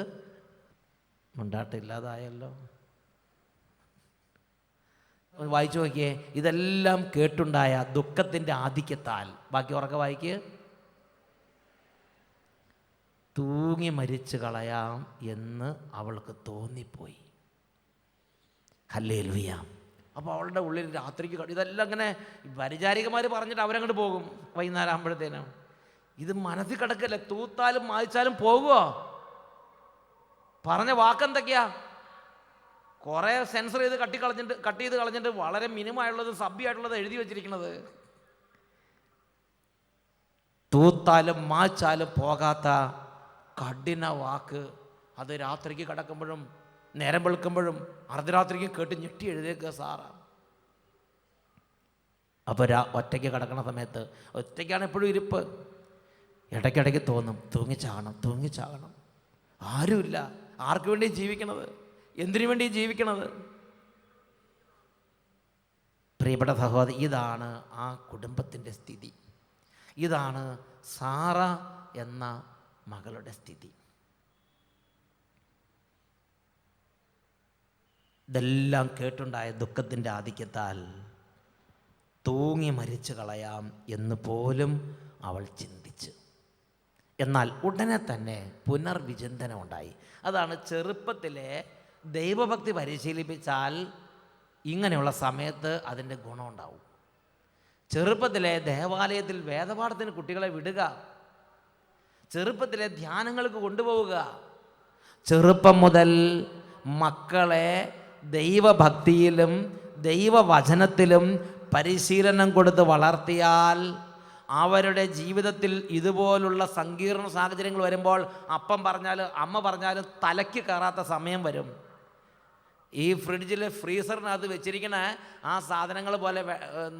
മുണ്ടാട്ടില്ലാതായല്ലോ. വായിച്ചു നോക്കിയേ, ഇതെല്ലാം കേട്ടുണ്ടായ ദുഃഖത്തിൻ്റെ ആധിക്യത്താൽ, ബാക്കി ഉറക്കെ വായിക്ക്, തൂങ്ങി മരിച്ചു കളയാം എന്ന് അവൾക്ക് തോന്നിപ്പോയി. ഹല്ലേലൂയ. അപ്പോൾ അവളുടെ ഉള്ളിൽ രാത്രിക്ക് ഇതെല്ലാം ഇങ്ങനെ പരിചാരികമാർ പറഞ്ഞിട്ട് അവരങ്ങോട്ട് പോകും. വൈകുന്നേരം ആകുമ്പോഴത്തേനും ഇത് മനസ്സിൽ കിടക്കല്ലേ, തൂത്താലും മായ്ച്ചാലും പോകുമോ? പറഞ്ഞ വാക്കെന്തൊക്കെയാ? കുറേ സെൻസർ ചെയ്ത് കട്ട് ചെയ്ത് കളഞ്ഞിട്ട് വളരെ മിനിമമായുള്ളത് സഭ്യമായിട്ടുള്ളത് എഴുതി വച്ചിരിക്കുന്നത്. തൂത്താലും മായ്ച്ചാലും പോകാത്ത കഠിന വാക്ക്. അത് രാത്രിക്ക് കിടക്കുമ്പോഴും നേരം വെളുക്കുമ്പോഴും അർദ്ധരാത്രിക്കും കേട്ട് ഞെട്ടി എഴുതേക്കുക സാറാ. അപ്പോൾ ഒറ്റയ്ക്ക് കിടക്കണ സമയത്ത്, ഒറ്റയ്ക്കാണ് എപ്പോഴും ഇരിപ്പ്, ഇടയ്ക്കിടയ്ക്ക് തോന്നും തൂങ്ങിച്ചാകണം. ആരുമില്ല. ആർക്ക് വേണ്ടി ജീവിക്കണത്? എന്തിനു വേണ്ടി ജീവിക്കണത്? പ്രിയപ്പെട്ട സഹോദരി, ഇതാണ് ആ കുടുംബത്തിൻ്റെ സ്ഥിതി. ഇതാണ് സാറ എന്ന മകളുടെ സ്ഥിതി. ഇതെല്ലാം കേട്ടുണ്ടായ ദുഃഖത്തിൻ്റെ ആധിക്യത്താൽ തൂങ്ങി മരിച്ചു കളയാം എന്ന് പോലും അവൾ ചിന്തിച്ചു. എന്നാൽ ഉടനെ തന്നെ പുനർവിചിന്തനം ഉണ്ടായി. അതാണ് ചെറുപ്പത്തിലെ ദൈവഭക്തി പരിശീലിപ്പിച്ചാൽ ഇങ്ങനെയുള്ള സമയത്ത് അതിൻ്റെ ഗുണമുണ്ടാവും. ചെറുപ്പത്തിലെ ദേവാലയത്തിൽ വേദപാഠത്തിന് കുട്ടികളെ വിടുക, ചെറുപ്പത്തിലെ ധ്യാനങ്ങൾക്ക് കൊണ്ടുപോവുക, ചെറുപ്പം മുതൽ മക്കളെ ദൈവഭക്തിയിലും ദൈവവചനത്തിലും പരിശീലനം കൊടുത്ത് വളർത്തിയാൽ അവരുടെ ജീവിതത്തിൽ ഇതുപോലുള്ള സങ്കീർണ സാഹചര്യങ്ങൾ വരുമ്പോൾ അപ്പം പറഞ്ഞാലും അമ്മ പറഞ്ഞാലും തലയ്ക്ക് കയറാത്ത സമയം വരും. ഈ ഫ്രിഡ്ജിൽ ഫ്രീസറിനകത്ത് വെച്ചിരിക്കണ ആ സാധനങ്ങൾ പോലെ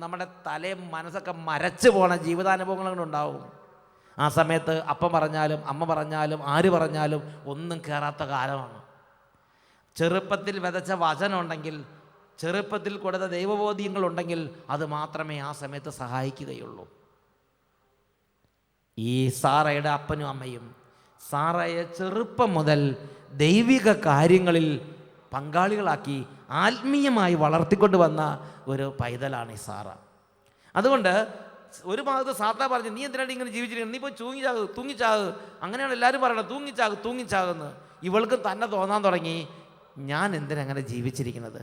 നമ്മുടെ തലയും മനസ്സൊക്കെ മരച്ചു പോണ ജീവിതാനുഭവങ്ങളുണ്ടാവും. ആ സമയത്ത് അപ്പം പറഞ്ഞാലും അമ്മ പറഞ്ഞാലും ആര് പറഞ്ഞാലും ഒന്നും കയറാത്ത കാലമാണ്. ചെറുപ്പത്തിൽ വിതച്ച വചനമുണ്ടെങ്കിൽ, ചെറുപ്പത്തിൽ കൊടുത്ത ദൈവബോധ്യങ്ങളുണ്ടെങ്കിൽ അത് മാത്രമേ ആ സമയത്ത് സഹായിക്കുകയുള്ളൂ. ഈ സാറയുടെ അപ്പനും അമ്മയും സാറയെ ചെറുപ്പം മുതൽ ദൈവിക കാര്യങ്ങളിൽ പങ്കാളികളാക്കി ആത്മീയമായി വളർത്തിക്കൊണ്ട് വന്ന ഒരു പൈതലാണ് ഈ സാറ. അതുകൊണ്ട് ഒരു ഭാഗത്ത് സാത്താ പറഞ്ഞു, നീ എന്തിനാണ് ഇങ്ങനെ ജീവിച്ചിരിക്കുന്നത്, നീ പോയി തൂങ്ങിച്ചാക്. അങ്ങനെയാണ് എല്ലാവരും പറയണത്, തൂങ്ങിച്ചാകുന്ന്. ഇവൾക്ക് തന്നെ തോന്നാൻ തുടങ്ങി, ഞാൻ എന്തിനങ്ങനെ ജീവിച്ചിരിക്കുന്നത്?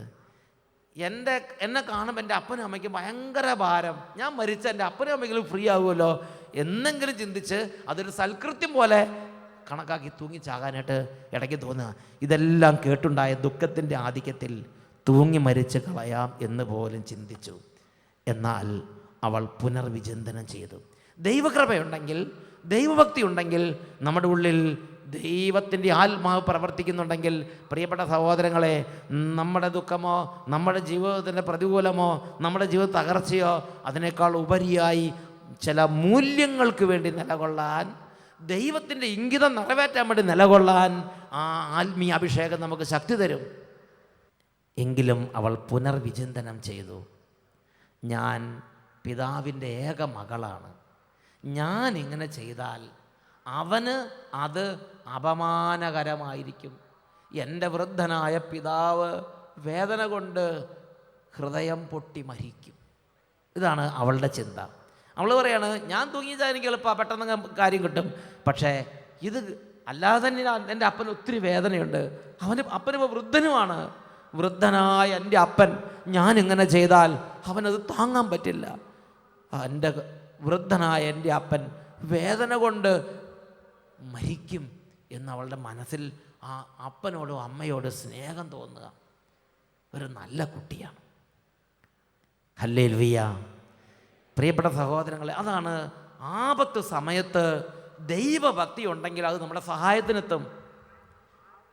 എന്നെ കാണുമ്പോൾ എൻ്റെ അപ്പനും അമ്മയ്ക്കും ഭയങ്കര ഭാരം, ഞാൻ മരിച്ച എൻ്റെ അപ്പനും അമ്മയ്ക്കും ഫ്രീ ആകുമല്ലോ എന്നെങ്കിലും ചിന്തിച്ച് അതൊരു സൽകൃത്യം പോലെ കണക്കാക്കി തൂങ്ങിച്ചാകാനായിട്ട് ഇടയ്ക്ക് തോന്നുക. ഇതെല്ലാം കേട്ടുണ്ടായ ദുഃഖത്തിൻ്റെ ആധിക്യത്തിൽ തൂങ്ങി മരിച്ച് കളയാം എന്ന് പോലും ചിന്തിച്ചു. എന്നാൽ അവൾ പുനർവിചിന്തനം ചെയ്തു. ദൈവകൃപയുണ്ടെങ്കിൽ, ദൈവഭക്തി ഉണ്ടെങ്കിൽ, നമ്മുടെ ഉള്ളിൽ ദൈവത്തിൻ്റെ ആത്മാവ് പ്രവർത്തിക്കുന്നുണ്ടെങ്കിൽ, പ്രിയപ്പെട്ട സഹോദരങ്ങളെ, നമ്മുടെ ദുഃഖമോ നമ്മുടെ ജീവിതത്തിൻ്റെ പ്രതികൂലമോ നമ്മുടെ ജീവിത തകർച്ചയോ അതിനേക്കാൾ ഉപരിയായി ചില മൂല്യങ്ങൾക്ക് വേണ്ടി നിലകൊള്ളാൻ, ദൈവത്തിൻ്റെ ഇംഗിതം നിറവേറ്റാൻ വേണ്ടി നിലകൊള്ളാൻ ആ ആത്മീയ അഭിഷേകം നമുക്ക് ശക്തി തരും. എങ്കിലും അവൾ പുനർവിചിന്തനം ചെയ്തു. ഞാൻ പിതാവിൻ്റെ ഏക മകളാണ്, ഞാൻ ഇങ്ങനെ ചെയ്താൽ അവന് അത് അപമാനകരമായിരിക്കും. എൻ്റെ വൃദ്ധനായ പിതാവ് വേദന കൊണ്ട് ഹൃദയം പൊട്ടി മരിക്കും. ഇതാണ് അവളുടെ ചിന്ത. അവൾ പറയാണ്, ഞാൻ തൂങ്ങിച്ചാൽ എനിക്ക് എളുപ്പമാണ്, പെട്ടെന്ന് കാര്യം കിട്ടും. പക്ഷേ ഇത് അല്ലാതെ തന്നെ എൻ്റെ അപ്പന് ഒത്തിരി വേദനയുണ്ട്. അപ്പനിപ്പോൾ വൃദ്ധനുമാണ്. വൃദ്ധനായ എൻ്റെ അപ്പൻ ഞാനിങ്ങനെ ചെയ്താൽ അവനത് താങ്ങാൻ പറ്റില്ല. എൻ്റെ വൃദ്ധനായ എൻ്റെ അപ്പൻ വേദന കൊണ്ട് മരിക്കും എന്നവളുടെ മനസ്സിൽ ആ അപ്പനോടും അമ്മയോടും സ്നേഹം തോന്നുക. ഒരു നല്ല കുട്ടിയാണ്. ഹല്ലേലൂയ. പ്രിയപ്പെട്ട സഹോദരങ്ങളെ, അതാണ് ആപത്ത് സമയത്ത് ദൈവഭക്തി ഉണ്ടെങ്കിൽ അത് നമ്മുടെ സഹായത്തിനെത്തും.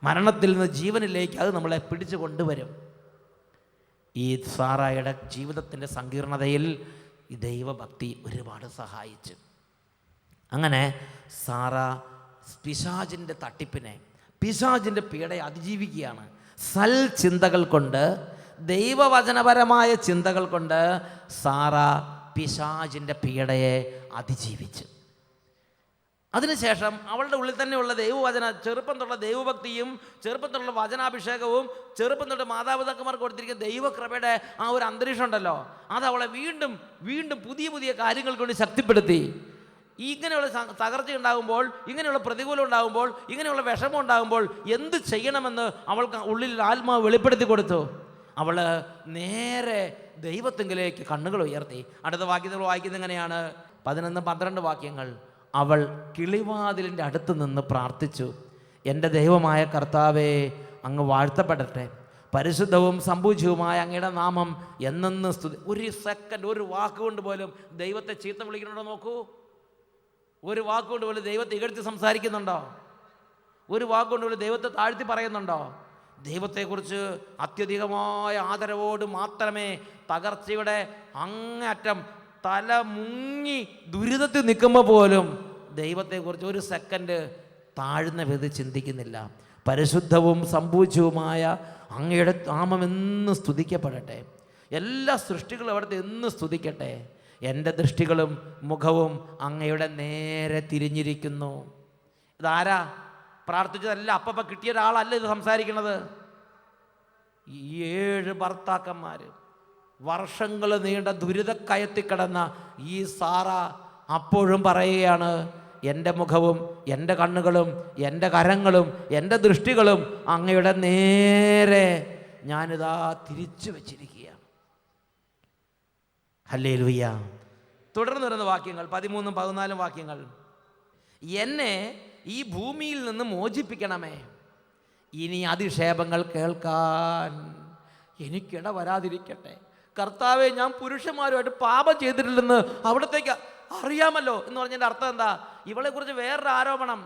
മരണത്തിൽ നിന്ന് ജീവനിലേക്ക് അത് നമ്മളെ പിടിച്ചു കൊണ്ടുവരും. ഈ സാറായുടെ ജീവിതത്തിൻ്റെ സങ്കീർണതയിൽ ഈ ദൈവഭക്തി ഒരുപാട് സഹായിച്ചു. അങ്ങനെ സാറ പിശാചിൻ്റെ തട്ടിപ്പിനെ, പിശാചിൻ്റെ പീഡയെ അതിജീവിക്കുകയാണ്. സൽചിന്തകൾ കൊണ്ട്, ദൈവവചനപരമായ ചിന്തകൾ കൊണ്ട് സാറ പിശാചിൻ്റെ പീഡയെ അതിജീവിച്ചു. അതിനുശേഷം അവളുടെ ഉള്ളിൽ തന്നെയുള്ള ദൈവവചന, ചെറുപ്പം തൊട്ടുള്ള ദൈവഭക്തിയും ചെറുപ്പം തൊട്ടുള്ള വചനാഭിഷേകവും ചെറുപ്പം തൊട്ട് മാതാപിതാക്കന്മാർക്ക് കൊടുത്തിരിക്കുന്ന ദൈവകൃപയുടെ ആ ഒരു അന്തരീക്ഷം ഉണ്ടല്ലോ, അത് അവളെ വീണ്ടും വീണ്ടും പുതിയ പുതിയ കാര്യങ്ങൾ കൊണ്ട് ശക്തിപ്പെടുത്തി. ഇങ്ങനെയുള്ള തകർച്ച ഉണ്ടാകുമ്പോൾ, ഇങ്ങനെയുള്ള പ്രതികൂലം ഉണ്ടാകുമ്പോൾ, ഇങ്ങനെയുള്ള വിഷമം ഉണ്ടാകുമ്പോൾ എന്ത് ചെയ്യണമെന്ന് അവൾക്ക് ഉള്ളിൽ ആത്മാവ് വെളിപ്പെടുത്തി കൊടുത്തു. അവൾ നേരെ ദൈവത്തെങ്കിലേക്ക് കണ്ണുകൾ ഉയർത്തി. അടുത്ത വാക്യങ്ങൾ വായിക്കുന്നത് എങ്ങനെയാണ്? 11-12 വാക്യങ്ങൾ. അവൾ കിളിവാതിലിൻ്റെ അടുത്ത് നിന്ന് പ്രാർത്ഥിച്ചു, എൻ്റെ ദൈവമായ കർത്താവേ, അങ്ങ് വാഴ്ത്തപ്പെടട്ടെ, പരിശുദ്ധവും സംപൂജ്യവുമായ അങ്ങയുടെ നാമം എന്നെന്ന് സ്തുതി. ഒരു സെക്കൻഡ്, ഒരു വാക്കുകൊണ്ട് പോലും ദൈവത്തെ ചീത്ത വിളിക്കുന്നുണ്ടോ നോക്കൂ. ഒരു വാക്കുകൊണ്ട് പോലും ദൈവത്തെ ഇകഴ്ത്തി സംസാരിക്കുന്നുണ്ടോ? ഒരു വാക്കുകൊണ്ട് പോലും ദൈവത്തെ താഴ്ത്തി പറയുന്നുണ്ടോ? ദൈവത്തെക്കുറിച്ച് അത്യധികമായ ആദരവോട് മാത്രമേ തകർച്ചയുടെ അങ്ങേയറ്റം തല മുങ്ങി ദുരിതത്തിൽ നിൽക്കുമ്പോൾ പോലും ദൈവത്തെക്കുറിച്ച് ഒരു സെക്കൻഡ് താഴ്ന്ന വിധ ചിന്തിക്കുന്നില്ല. പരിശുദ്ധവും സംപൂജ്യവുമായ അങ്ങയുടെ നാമം എന്ന് സ്തുതിക്കപ്പെടട്ടെ. എല്ലാ സൃഷ്ടികളും അവിടുത്തെ എന്ന് സ്തുതിക്കട്ടെ. എൻ്റെ ദൃഷ്ടികളും മുഖവും അങ്ങയുടെ നേരെ തിരിഞ്ഞിരിക്കുന്നു. ഇതാരാ പ്രാർത്ഥിച്ചതല്ല, അപ്പം കിട്ടിയ ഒരാളല്ല ഇത് സംസാരിക്കുന്നത്. ഈ 7 ഭർത്താക്കന്മാർ, വർഷങ്ങൾ നീണ്ട ദുരിതക്കയത്തിൽ കിടന്ന ഈ സാറ അപ്പോഴും പറയുകയാണ്, എൻ്റെ മുഖവും എൻ്റെ കണ്ണുകളും എൻ്റെ കരങ്ങളും എൻ്റെ ദൃഷ്ടികളും അങ്ങയുടെ നേരെ ഞാനിതാ തിരിച്ചു വച്ചിരിക്കുകയാണ്. ഹല്ലേലൂയ. തുടർന്ന് വരുന്ന വാക്യങ്ങൾ 13-14 വാക്യങ്ങൾ. എന്നെ ഈ ഭൂമിയിൽ നിന്ന് മോചിപ്പിക്കണമേ, ഇനി അധിക്ഷേപങ്ങൾ കേൾക്കാൻ എനിക്കിട വരാതിരിക്കട്ടെ. കർത്താവെ, ഞാൻ പുരുഷന്മാരുമായിട്ട് പാപം ചെയ്തിട്ടില്ലെന്ന് അവിടത്തേക്ക് അറിയാമല്ലോ എന്ന് പറഞ്ഞതിൻ്റെ അർത്ഥം എന്താ? ഇവളെക്കുറിച്ച് വേറൊരു ആരോപണം.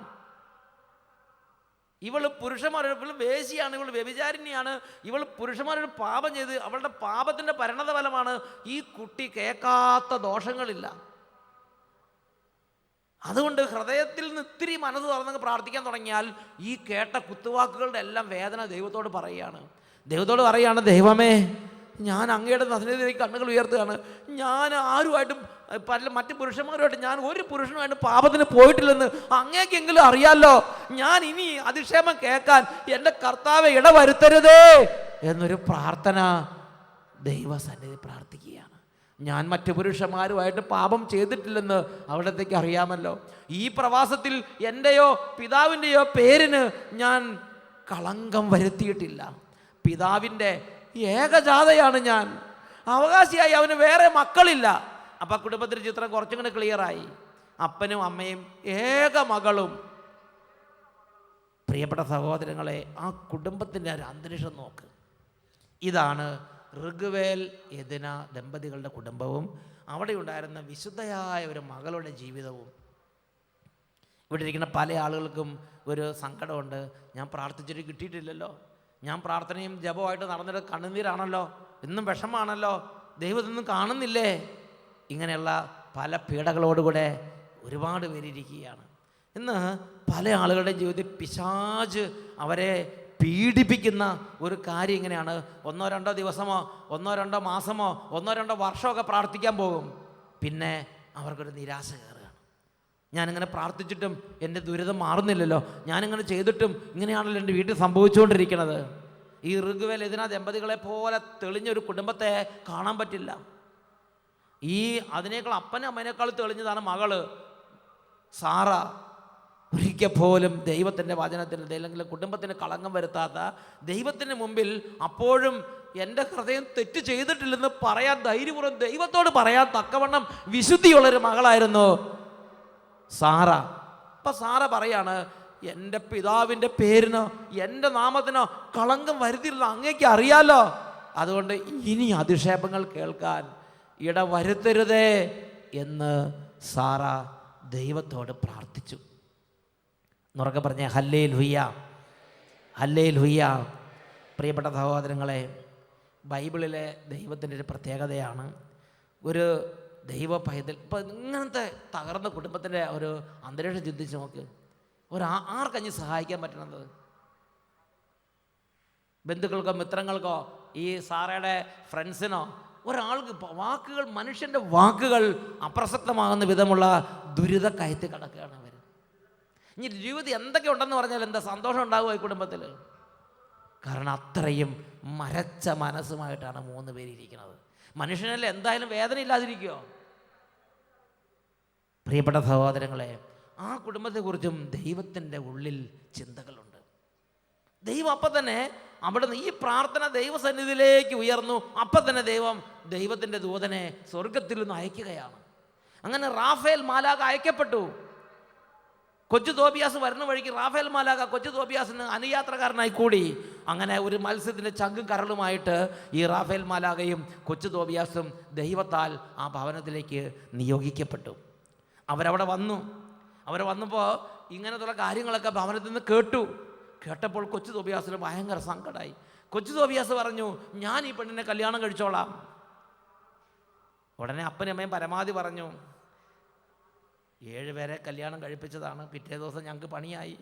ഇവൾ പുരുഷന്മാരോട്, ഇവൾ വേശിയാണ്, ഇവൾ വ്യഭിചാരിണിയാണ്, ഇവൾ പുരുഷന്മാരോട് പാപം ചെയ്ത് അവളുടെ പാപത്തിൻ്റെ പരിണതഫലമാണ് ഈ കുട്ടി കേൾക്കാത്ത ദോഷങ്ങളില്ല. അതുകൊണ്ട് ഹൃദയത്തിൽ നിന്ന് ഇത്തിരി മനസ്സ് തുറന്നങ്ങ് പ്രാർത്ഥിക്കാൻ തുടങ്ങിയാൽ ഈ കേട്ട കുത്തുവാക്കുകളുടെ എല്ലാം വേദന ദൈവത്തോട് പറയുകയാണ്. ദൈവമേ, ഞാൻ അങ്ങയുടെ നസനത്തിലേക്ക് കണ്ണുകൾ ഉയർത്തുകയാണ്. ഞാൻ ആരുമായിട്ടും മറ്റ് പുരുഷന്മാരുമായിട്ട്, ഞാൻ ഒരു പുരുഷനുമായിട്ട് പാപത്തിന് പോയിട്ടില്ലെന്ന് അങ്ങേക്കെങ്കിലും അറിയാമല്ലോ. ഞാൻ ഇനി അധിക്ഷേപം കേൾക്കാൻ എൻ്റെ കർത്താവെ ഇടവരുത്തരുതേ എന്നൊരു പ്രാർത്ഥന ദൈവസന്നിധി പ്രാർത്ഥിക്കുകയാണ്. ഞാൻ മറ്റു പുരുഷന്മാരുമായിട്ട് പാപം ചെയ്തിട്ടില്ലെന്ന് അവിടത്തേക്ക് അറിയാമല്ലോ. ഈ പ്രവാസത്തിൽ എൻ്റെയോ പിതാവിൻ്റെയോ പേരിന് ഞാൻ കളങ്കം വരുത്തിയിട്ടില്ല. പിതാവിൻ്റെ ഏകജാതയാണ് ഞാൻ, അവകാശിയായി അവന് വേറെ മക്കളില്ല. അപ്പം കുടുംബത്തിൻ്റെ ചിത്രം കുറച്ചും കൂടെ ക്ലിയറായി. അപ്പനും അമ്മയും ഏക മകളും. പ്രിയപ്പെട്ട സഹോദരങ്ങളെ, ആ കുടുംബത്തിൻ്റെ ഒരു അന്തരീക്ഷം നോക്ക്. ഇതാണ് ഋഗ്വേൽ യദുന ദമ്പതികളുടെ കുടുംബവും അവിടെ ഉണ്ടായിരുന്ന വിശുദ്ധയായ ഒരു മകളുടെ ജീവിതവും. ഇവിടെ ഇരിക്കുന്ന പല ആളുകൾക്കും ഒരു സങ്കടമുണ്ട്. ഞാൻ പ്രാർത്ഥിച്ചിട്ട് കിട്ടിയിട്ടില്ലല്ലോ, ഞാൻ പ്രാർത്ഥനയും ജപമായിട്ട് നടന്നിട്ട് കണ്ണുനീരാണല്ലോ, ഇന്നും വിഷമാണല്ലോ, ദൈവം ഇതൊന്നും കാണുന്നില്ലേ? ഇങ്ങനെയുള്ള പല പീഡകളോടുകൂടെ ഒരുപാട് പേരിയ്ക്കുകയാണ്. ഇന്ന് പല ആളുകളുടെ ജീവിതത്തിൽ പിശാച് അവരെ പീഡിപ്പിക്കുന്ന ഒരു കാര്യം ഇങ്ങനെയാണ്. 1-2 ദിവസമോ 1-2 മാസമോ 1-2 വർഷമൊക്കെ പ്രാർത്ഥിക്കാൻ പോകും, പിന്നെ അവർക്കൊരു നിരാശ കയറുകയാണ്. ഞാനിങ്ങനെ പ്രാർത്ഥിച്ചിട്ടും എൻ്റെ ദുരിതം മാറുന്നില്ലല്ലോ, ഞാനിങ്ങനെ ചെയ്തിട്ടും ഇങ്ങനെയാണല്ലോ എൻ്റെ വീട്ടിൽ സംഭവിച്ചുകൊണ്ടിരിക്കുന്നത്. ഈ ഋഗ്വേൽ യതിനാ ദമ്പതികളെ പോലെ തെളിഞ്ഞൊരു കുടുംബത്തെ കാണാൻ പറ്റില്ല. ഈ അതിനേക്കാൾ അപ്പനും അമ്മേനേക്കാൾ തെളിഞ്ഞതാണ് മകള് സാറ. ഒരിക്കൽ പോലും ദൈവത്തിൻ്റെ വചനത്തിൽ അല്ലെങ്കിൽ കുടുംബത്തിന് കളങ്കം വരുത്താത്ത, ദൈവത്തിന് മുമ്പിൽ അപ്പോഴും എൻ്റെ ഹൃദയം തെറ്റ് ചെയ്തിട്ടില്ലെന്ന് പറയാൻ ധൈര്യപൂർവ്വം ദൈവത്തോട് പറയാൻ തക്കവണ്ണം വിശുദ്ധിയുള്ളൊരു മകളായിരുന്നു സാറ. അപ്പം സാറ പറയാണ്, എൻ്റെ പിതാവിൻ്റെ പേരിനോ എൻ്റെ നാമത്തിനോ കളങ്കം വരുത്തില്ല, അങ്ങേക്ക് അറിയാലോ, അതുകൊണ്ട് ഇനി അധിക്ഷേപങ്ങൾ കേൾക്കാൻ ഇടവരുത്തരുതേ എന്ന് സാറ ദൈവത്തോട് പ്രാർത്ഥിച്ചു. എന്നുറക്കെ പറഞ്ഞേ ഹല്ലേലൂയ, ഹല്ലേലൂയ. പ്രിയപ്പെട്ട സഹോദരങ്ങളെ, ബൈബിളിലെ ദൈവത്തിൻ്റെ ഒരു പ്രത്യേകതയാണ് ഒരു ദൈവ പൈതൽ. ഇപ്പം ഇങ്ങനത്തെ തകർന്ന കുടുംബത്തിൻ്റെ ഒരു അന്തരീക്ഷം ചിന്തിച്ച് നോക്ക്. ആർക്കഞ്ഞ് സഹായിക്കാൻ പറ്റണത്? ബന്ധുക്കൾക്കോ മിത്രങ്ങൾക്കോ ഈ സാറയുടെ ഫ്രണ്ട്സിനോ ഒരാൾക്ക് വാക്കുകൾ, മനുഷ്യൻ്റെ വാക്കുകൾ അപ്രസക്തമാകുന്ന വിധമുള്ള ദുരിത കയറ്റി കിടക്കുകയാണ് അവർ. ഇനി ജീവിതം എന്തൊക്കെ ഉണ്ടെന്ന് പറഞ്ഞാൽ എന്താ സന്തോഷം ഉണ്ടാകുമോ ഈ കുടുംബത്തിൽ? കാരണം അത്രയും മരച്ച മനസ്സുമായിട്ടാണ് 3 പേരിയ്ക്കുന്നത്. മനുഷ്യനല്ലേ, എന്തായാലും വേദന ഇല്ലാതിരിക്കുമോ? പ്രിയപ്പെട്ട സഹോദരങ്ങളെ, ആ കുടുംബത്തെക്കുറിച്ചും ദൈവത്തിൻ്റെ ഉള്ളിൽ ചിന്തകളുണ്ട്. ദൈവം അപ്പം തന്നെ അവിടുന്ന് ഈ പ്രാർത്ഥന ദൈവസന്നിധിയിലേക്ക് ഉയർന്നു. അപ്പം തന്നെ ദൈവത്തിൻ്റെ ദൂതനെ സ്വർഗത്തിൽ നിന്ന് അയക്കുകയാണ്. അങ്ങനെ റാഫേൽ മാലാഖ അയക്കപ്പെട്ടു. കൊച്ചു തോബിയാസ് വരുന്ന വഴിക്ക് റാഫേൽ മാലാഖ കൊച്ചു തോബിയാസിന് അനുയാത്രക്കാരനായി കൂടി. അങ്ങനെ ഒരു മത്സ്യത്തിൻ്റെ ചങ്കും കരളുമായിട്ട് ഈ റാഫേൽ മാലാഖയും കൊച്ചു തോബിയാസും ദൈവത്താൽ ആ ഭവനത്തിലേക്ക് നിയോഗിക്കപ്പെട്ടു. അവരവിടെ വന്നപ്പോൾ ഇങ്ങനത്തുള്ള കാര്യങ്ങളൊക്കെ ഭവനത്തിൽ നിന്ന് കേട്ടപ്പോൾ കൊച്ചു തോബിയാസിന് ഭയങ്കര സങ്കടമായി. കൊച്ചു തോബിയാസ് പറഞ്ഞു, ഞാൻ ഈ പെണ്ണിനെ കല്യാണം കഴിച്ചോളാം. ഉടനെ അപ്പനും അമ്മയും പരമാവധി പറഞ്ഞു, 7 പേരെ കല്യാണം കഴിപ്പിച്ചതാണ്, പിറ്റേ ദിവസം ഞങ്ങൾക്ക് പണിയായി,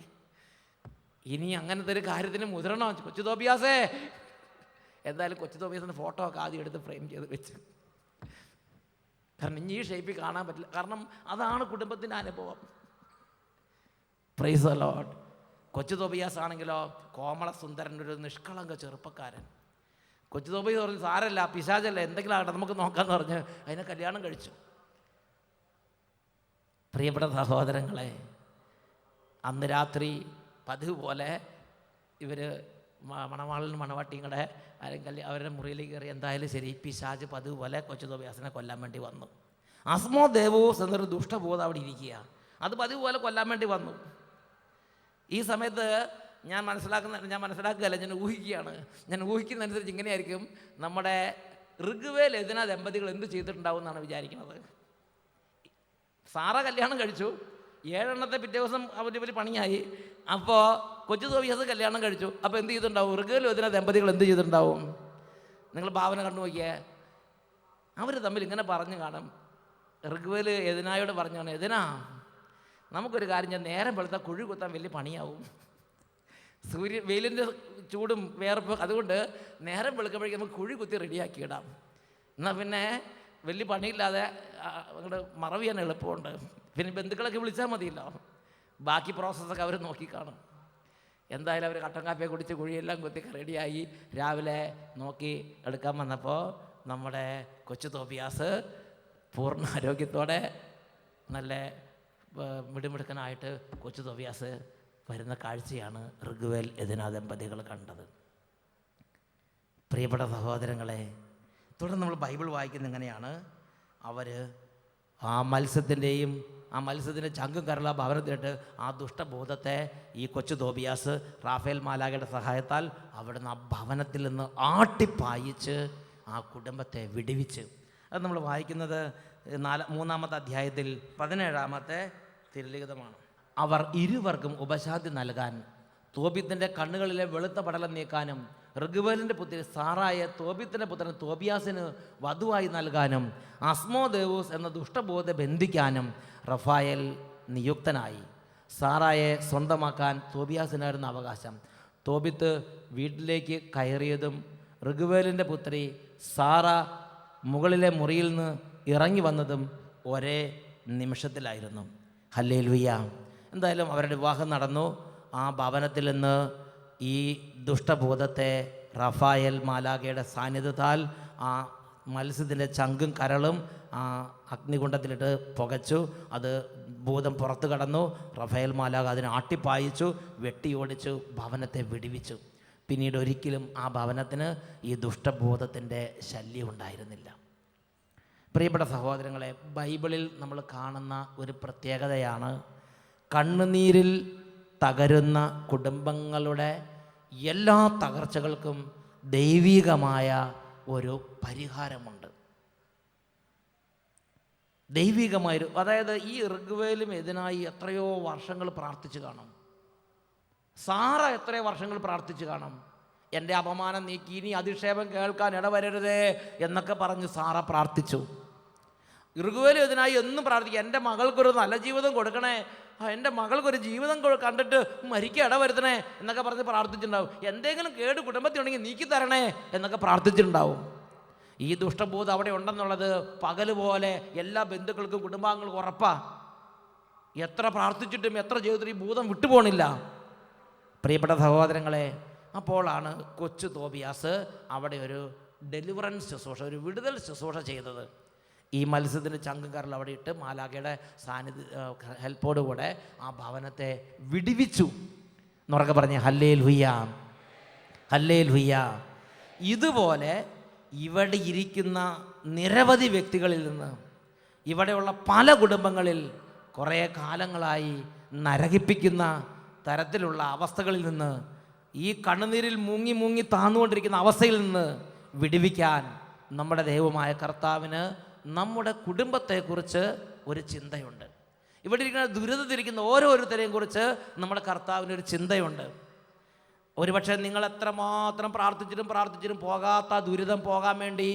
ഇനി അങ്ങനത്തെ ഒരു കാര്യത്തിന് മുതിരണോ കൊച്ചു തോബിയാസേ? എന്തായാലും കൊച്ചു തോബിയാസിൻ്റെ ഫോട്ടോ ഒക്കെ ആദ്യം എടുത്ത് ഫ്രെയിം ചെയ്ത് വെച്ച്, കാരണം ഇനി ഈ ഷേപ്പിൽ കാണാൻ പറ്റില്ല. കാരണം അതാണ് കുടുംബത്തിൻ്റെ അനുഭവം. Praise the Lord. കൊച്ചു തോബിയാസ് ആണെങ്കിലോ കോമള സുന്ദരൻ, ഒരു നിഷ്കളങ്ക ചെറുപ്പക്കാരൻ. കൊച്ചു തോബിയാസ് പറഞ്ഞു, സാരല്ല, പിശാചല്ല, എന്തെങ്കിലും ആകട്ടെ, നമുക്ക് നോക്കാമെന്ന് പറഞ്ഞ് അതിനെ കല്യാണം കഴിച്ചു. പ്രിയപ്പെട്ട സഹോദരങ്ങളെ, അന്ന് രാത്രി പതിവ് പോലെ ഇവർ മണവാളിനും മണവാട്ടിയും കൂടെ അവരുടെ മുറിയിലേക്ക് കയറി. എന്തായാലും ശരി, പിശാച് പതിവ് പോലെ കൊച്ചു തോബിയാസിനെ കൊല്ലാൻ വേണ്ടി വന്നു. അസ്മോ ദേവോസ് എന്നൊരു ദുഷ്ടബോധം അവിടെ ഇരിക്കുക. അത് പതിവ് പോലെ കൊല്ലാൻ വേണ്ടി വന്നു. ഈ സമയത്ത് ഞാൻ മനസ്സിലാക്കുകയല്ല, ഞാൻ ഊഹിക്കുകയാണ്. ഞാൻ ഊഹിക്കുന്നതനുസരിച്ച് ഇങ്ങനെയായിരിക്കും നമ്മുടെ ഋഗ്വേൽ യതിനാ ദമ്പതികൾ എന്ത് ചെയ്തിട്ടുണ്ടാവും എന്നാണ് വിചാരിക്കുന്നത്. സാറ കല്യാണം കഴിച്ചു, 7 എണ്ണത്തെ പിറ്റേ ദിവസം അവർ പണിയായി. അപ്പോൾ കൊച്ചു തോബിയാസ് കല്യാണം കഴിച്ചു. അപ്പോൾ എന്ത് ചെയ്തിട്ടുണ്ടാവും? ഋഗ്വേൽ യതിനാ ദമ്പതികൾ എന്ത് ചെയ്തിട്ടുണ്ടാവും? നിങ്ങൾ ഭാവന കണ്ടു നോക്കിയേ. അവർ തമ്മിൽ ഇങ്ങനെ പറഞ്ഞു കാണും. ഋഗ്വേൽ യതിനായോട് പറഞ്ഞു കാണും, യതിനാ, നമുക്കൊരു കാര്യം, ഞാൻ നേരം വെളുത്താൽ കുഴി കുത്താൻ വലിയ പണിയാവും, വെയിലിൻ്റെ ചൂടും വേർപ്പ്, അതുകൊണ്ട് നേരം വെളുക്കുമ്പോഴേക്കും നമുക്ക് കുഴി കുത്തി റെഡിയാക്കി ഇടാം. എന്നാൽ പിന്നെ വലിയ പണിയില്ലാതെ അങ്ങോട്ട് മറവ് ചെയ്യാൻ എളുപ്പമുണ്ട്. പിന്നെ ബന്ധുക്കളൊക്കെ വിളിച്ചാൽ മതിയല്ലോ, ബാക്കി പ്രോസസ്സൊക്കെ അവർ നോക്കിക്കാണും. എന്തായാലും അവർ കട്ടൻ കാപ്പിയെ കുടിച്ച് കുഴിയെല്ലാം കുത്തി റെഡിയായി. രാവിലെ നോക്കി എടുക്കാൻ വന്നപ്പോൾ നമ്മുടെ കൊച്ചു തോബിയാസ് പൂർണ്ണ ആരോഗ്യത്തോടെ നല്ല മിടുമിടുക്കനായിട്ട് കൊച്ചു തോബിയാസ് വരുന്ന കാഴ്ചയാണ് ഋഗ്വേൽ യതിനാ ദമ്പതികൾ കണ്ടത്. പ്രിയപ്പെട്ട സഹോദരങ്ങളെ, തുടർന്ന് നമ്മൾ ബൈബിൾ വായിക്കുന്നത് എങ്ങനെയാണ്? അവർ ആ മത്സ്യത്തിൻ്റെ ചങ്കും കരള ഭവനത്തിലിട്ട് ആ ദുഷ്ടബോധത്തെ ഈ കൊച്ചു തോബിയാസ് റാഫേൽ മാലാഖയുടെ സഹായത്താൽ അവിടുന്ന് ആ ഭവനത്തിൽ നിന്ന് ആട്ടിപ്പായിച്ച് ആ കുടുംബത്തെ വിടുവിച്ച്. അത് നമ്മൾ വായിക്കുന്നത് 3-ാമത്തെ അധ്യായത്തിൽ 17-ാമത്തെ തിരുലിഖിതമാണ്. അവർ ഇരുവർക്കും ഉപശാന്തി നൽകാൻ, തോബിത്തിൻ്റെ കണ്ണുകളിലെ വെളുത്ത പടലം നീക്കാനും, ഋഗ്വേലിൻ്റെ പുത്രി സാറായെ തോബിത്തിൻ്റെ പുത്രൻ തോബിയാസിന് വധുവായി നൽകാനും, അസ്മോ ദേവൂസ് എന്ന ദുഷ്ടബോധ ബന്ധിക്കാനും റഫായേൽ നിയുക്തനായി. സാറായെ സ്വന്തമാക്കാൻ തോബിയാസിനായിരുന്നു അവകാശം. തോബിത്ത് വീട്ടിലേക്ക് കയറിയതും ഋഗ്വേലിൻ്റെ പുത്രി സാറ മുകളിലെ മുറിയിൽ നിന്ന് ഇറങ്ങി വന്നതും ഒരേ നിമിഷത്തിലായിരുന്നു. ഹല്ലേലൂയ. എന്തായാലും അവരുടെ വിവാഹം നടന്നു. ആ ഭവനത്തിൽ നിന്ന് ഈ ദുഷ്ടഭൂതത്തെ റഫായേൽ മാലാഖയുടെ സാന്നിധ്യത്താൽ ആ മത്സ്യത്തിൻ്റെ ചങ്കും കരളും ആ അഗ്നികുണ്ഡത്തിലിട്ട് പുകച്ചു. അത് ഭൂതം പുറത്തു കടന്നു. റഫായേൽ മാലാഖ അതിനെ ആട്ടിപ്പായിച്ചു, വെട്ടിയോടിച്ചു, ഭവനത്തെ വിടുവിച്ചു. പിന്നീട് ഒരിക്കലും ആ ഭവനത്തിന് ഈ ദുഷ്ടഭൂതത്തിൻ്റെ ശല്യം ഉണ്ടായിരുന്നില്ല. പ്രിയപ്പെട്ട സഹോദരങ്ങളെ, ബൈബിളിൽ നമ്മൾ കാണുന്ന ഒരു പ്രത്യേകതയാണ് കണ്ണുനീരിൽ തകരുന്ന കുടുംബങ്ങളുടെ എല്ലാ തകർച്ചകൾക്കും ദൈവികമായ ഒരു പരിഹാരമുണ്ട്. ദൈവികമായൊരു, അതായത് ഈ ഋഗ്വേലും ഇതിനായി എത്രയോ വർഷങ്ങൾ പ്രാർത്ഥിച്ചു കാണും. സാറ എത്രയോ വർഷങ്ങൾ പ്രാർത്ഥിച്ചു കാണും. എൻ്റെ അപമാനം നീക്കി, ഇനി അധിക്ഷേപം കേൾക്കാൻ ഇടവരരുതേ എന്നൊക്കെ പറഞ്ഞ് സാറ പ്രാർത്ഥിച്ചു. ഋഗ്വേലും ഇതിനായി എന്നും പ്രാർത്ഥിക്കുക, എൻ്റെ മകൾക്കൊരു നല്ല ജീവിതം കൊടുക്കണേ, എൻ്റെ മകൾക്കൊരു ജീവിതം കണ്ടിട്ട് മരിക്കുക ഇടവരുത്തണേ എന്നൊക്കെ പറഞ്ഞ് പ്രാർത്ഥിച്ചിട്ടുണ്ടാവും. എന്തെങ്കിലും കേട് കുടുംബത്തിലുണ്ടെങ്കിൽ നീക്കി തരണേ എന്നൊക്കെ പ്രാർത്ഥിച്ചിട്ടുണ്ടാവും. ഈ ദുഷ്ടഭൂതം അവിടെ ഉണ്ടെന്നുള്ളത് പകൽ പോലെ എല്ലാ ബന്ധുക്കൾക്കും കുടുംബാംഗങ്ങൾക്കും ഉറപ്പാണ്. എത്ര പ്രാർത്ഥിച്ചിട്ടും എത്ര ചെയ്തിട്ടും ഈ ഭൂതം വിട്ടുപോകണില്ല. പ്രിയപ്പെട്ട സഹോദരങ്ങളെ, അപ്പോഴാണ് കൊച്ചു തോബിയാസ് അവിടെ ഒരു ഡെലിവറൻസ് ശുശ്രൂഷ, ഒരു വിടുതൽ ശുശ്രൂഷ ചെയ്തത്. ഈ മത്സ്യത്തിൻ്റെ ചങ്കും കരൾ അവിടെ ഇട്ട് മാലാഖയുടെ ഹെൽപ്പോടുകൂടെ ആ ഭവനത്തെ വിടുവിച്ചു എന്നുറക്കെ പറഞ്ഞ് ഹല്ലേലൂയ, ഹല്ലേലൂയ. ഇതുപോലെ ഇവിടെ ഇരിക്കുന്ന നിരവധി വ്യക്തികളിൽ നിന്ന്, ഇവിടെയുള്ള പല കുടുംബങ്ങളിൽ കുറേ കാലങ്ങളായി നരകിപ്പിക്കുന്ന തരത്തിലുള്ള അവസ്ഥകളിൽ നിന്ന്, ഈ കണ്ണുനീരിൽ മുങ്ങി മുങ്ങി താന്നുകൊണ്ടിരിക്കുന്ന അവസ്ഥയിൽ നിന്ന് വിടുവിക്കാൻ നമ്മുടെ ദൈവമായ കർത്താവിന് നമ്മുടെ കുടുംബത്തെക്കുറിച്ച് ഒരു ചിന്തയുണ്ട്. ഇവിടെ ഇരിക്കുന്ന ദുരിതത്തിരിക്കുന്ന ഓരോരുത്തരെയും കുറിച്ച് നമ്മുടെ കർത്താവിനൊരു ചിന്തയുണ്ട്. ഒരുപക്ഷെ നിങ്ങൾ എത്രമാത്രം പ്രാർത്ഥിച്ചിട്ടും പോകാത്ത ദുരിതം പോകാൻ വേണ്ടി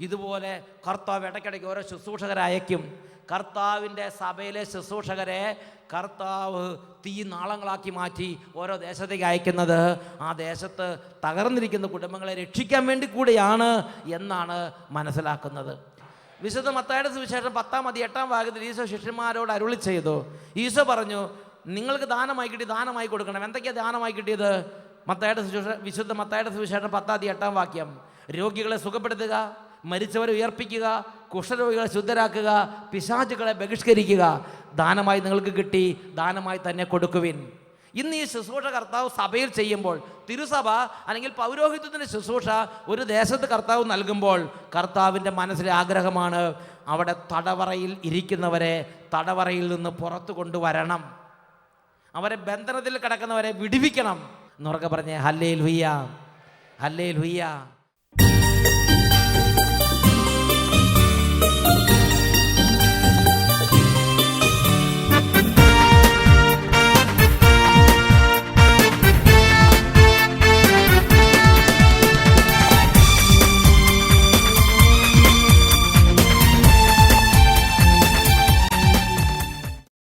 ഇതുപോലെ കർത്താവ് ഇടയ്ക്കിടയ്ക്ക് ഓരോ ശുശ്രൂഷകരെ അയക്കും. കർത്താവിൻ്റെ സഭയിലെ ശുശ്രൂഷകരെ കർത്താവ് തീ നാളങ്ങളാക്കി മാറ്റി ഓരോ ദേശത്തേക്ക് അയക്കുന്നത് ആ ദേശത്ത് തകർന്നിരിക്കുന്ന കുടുംബങ്ങളെ രക്ഷിക്കാൻ വേണ്ടി കൂടിയാണ് എന്നാണ് മനസ്സിലാക്കുന്നത്. വിശുദ്ധ മത്തായിയുടെ സുവിശേഷം 10-8 ഭാഗത്തിൽ ഈശോ ശിഷ്യന്മാരോട് അരുളി ചെയ്തു. ഈശോ പറഞ്ഞു, നിങ്ങൾക്ക് ദാനമായി കിട്ടി, ദാനമായി കൊടുക്കണം. എന്തൊക്കെയാണ് ദാനമായി കിട്ടിയത്? വിശുദ്ധ മത്തായിയുടെ സുവിശേഷം 10-8 വാക്യം: രോഗികളെ സുഖപ്പെടുത്തുക, മരിച്ചവരെ ഉയർപ്പിക്കുക, കുഷ്ഠരോഗികളെ ശുദ്ധരാക്കുക, പിശാചുകളെ ബഹിഷ്കരിക്കുക. ദാനമായി നിങ്ങൾക്ക് കിട്ടി, ദാനമായി തന്നെ കൊടുക്കുവിൻ. ഇന്ന് ഈ ശുശ്രൂഷ കർത്താവ് സഭയിൽ ചെയ്യുമ്പോൾ, തിരുസഭ അല്ലെങ്കിൽ പൗരോഹിത്യത്തിൻ്റെ ശുശ്രൂഷ ഒരു ദേശത്ത് കർത്താവ് നൽകുമ്പോൾ, കർത്താവിൻ്റെ മനസ്സിലെ ആഗ്രഹമാണ് അവിടെ തടവറയിൽ ഇരിക്കുന്നവരെ തടവറയിൽ നിന്ന് പുറത്തു കൊണ്ടുവരണം, അവരെ ബന്ധനത്തിൽ കിടക്കുന്നവരെ വിടുവിക്കണം എന്നുറക്കെ പറഞ്ഞേ ഹല്ലേലൂയ, ഹല്ലേലൂയ.